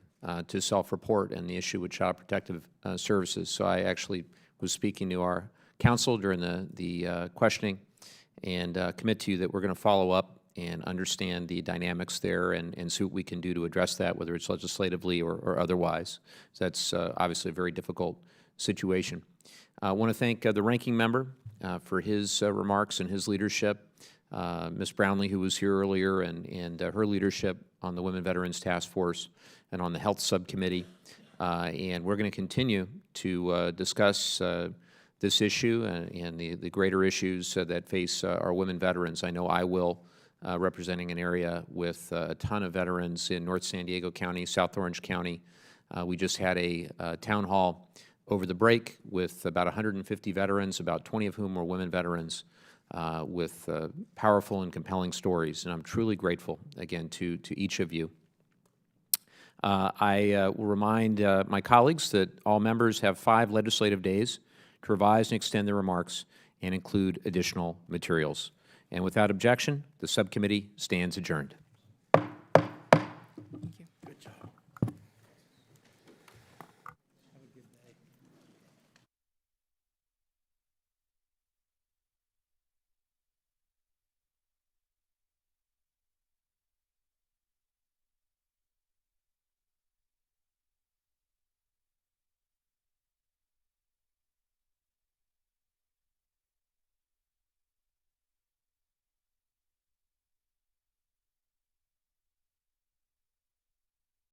to self-report, and the issue with Child Protective Services. So I actually was speaking to our counsel during the questioning, and commit to you that we're going to follow up and understand the dynamics there and see what we can do to address that, whether it's legislatively or otherwise. So that's obviously a very difficult situation. I want to thank the ranking member for his remarks and his leadership, Ms. Brownlee, who was here earlier, and her leadership on the Women Veterans Task Force and on the Health Subcommittee. And we're going to continue to discuss this issue and the greater issues that face our women veterans. I know I will, representing an area with a ton of veterans in North San Diego County, South Orange County. We just had a town hall over the break with about 150 veterans, about 20 of whom were women veterans, with powerful and compelling stories. And I'm truly grateful, again, to each of you. I will remind my colleagues that all members have 5 legislative days to revise and extend their remarks and include additional materials. And without objection, the subcommittee stands adjourned.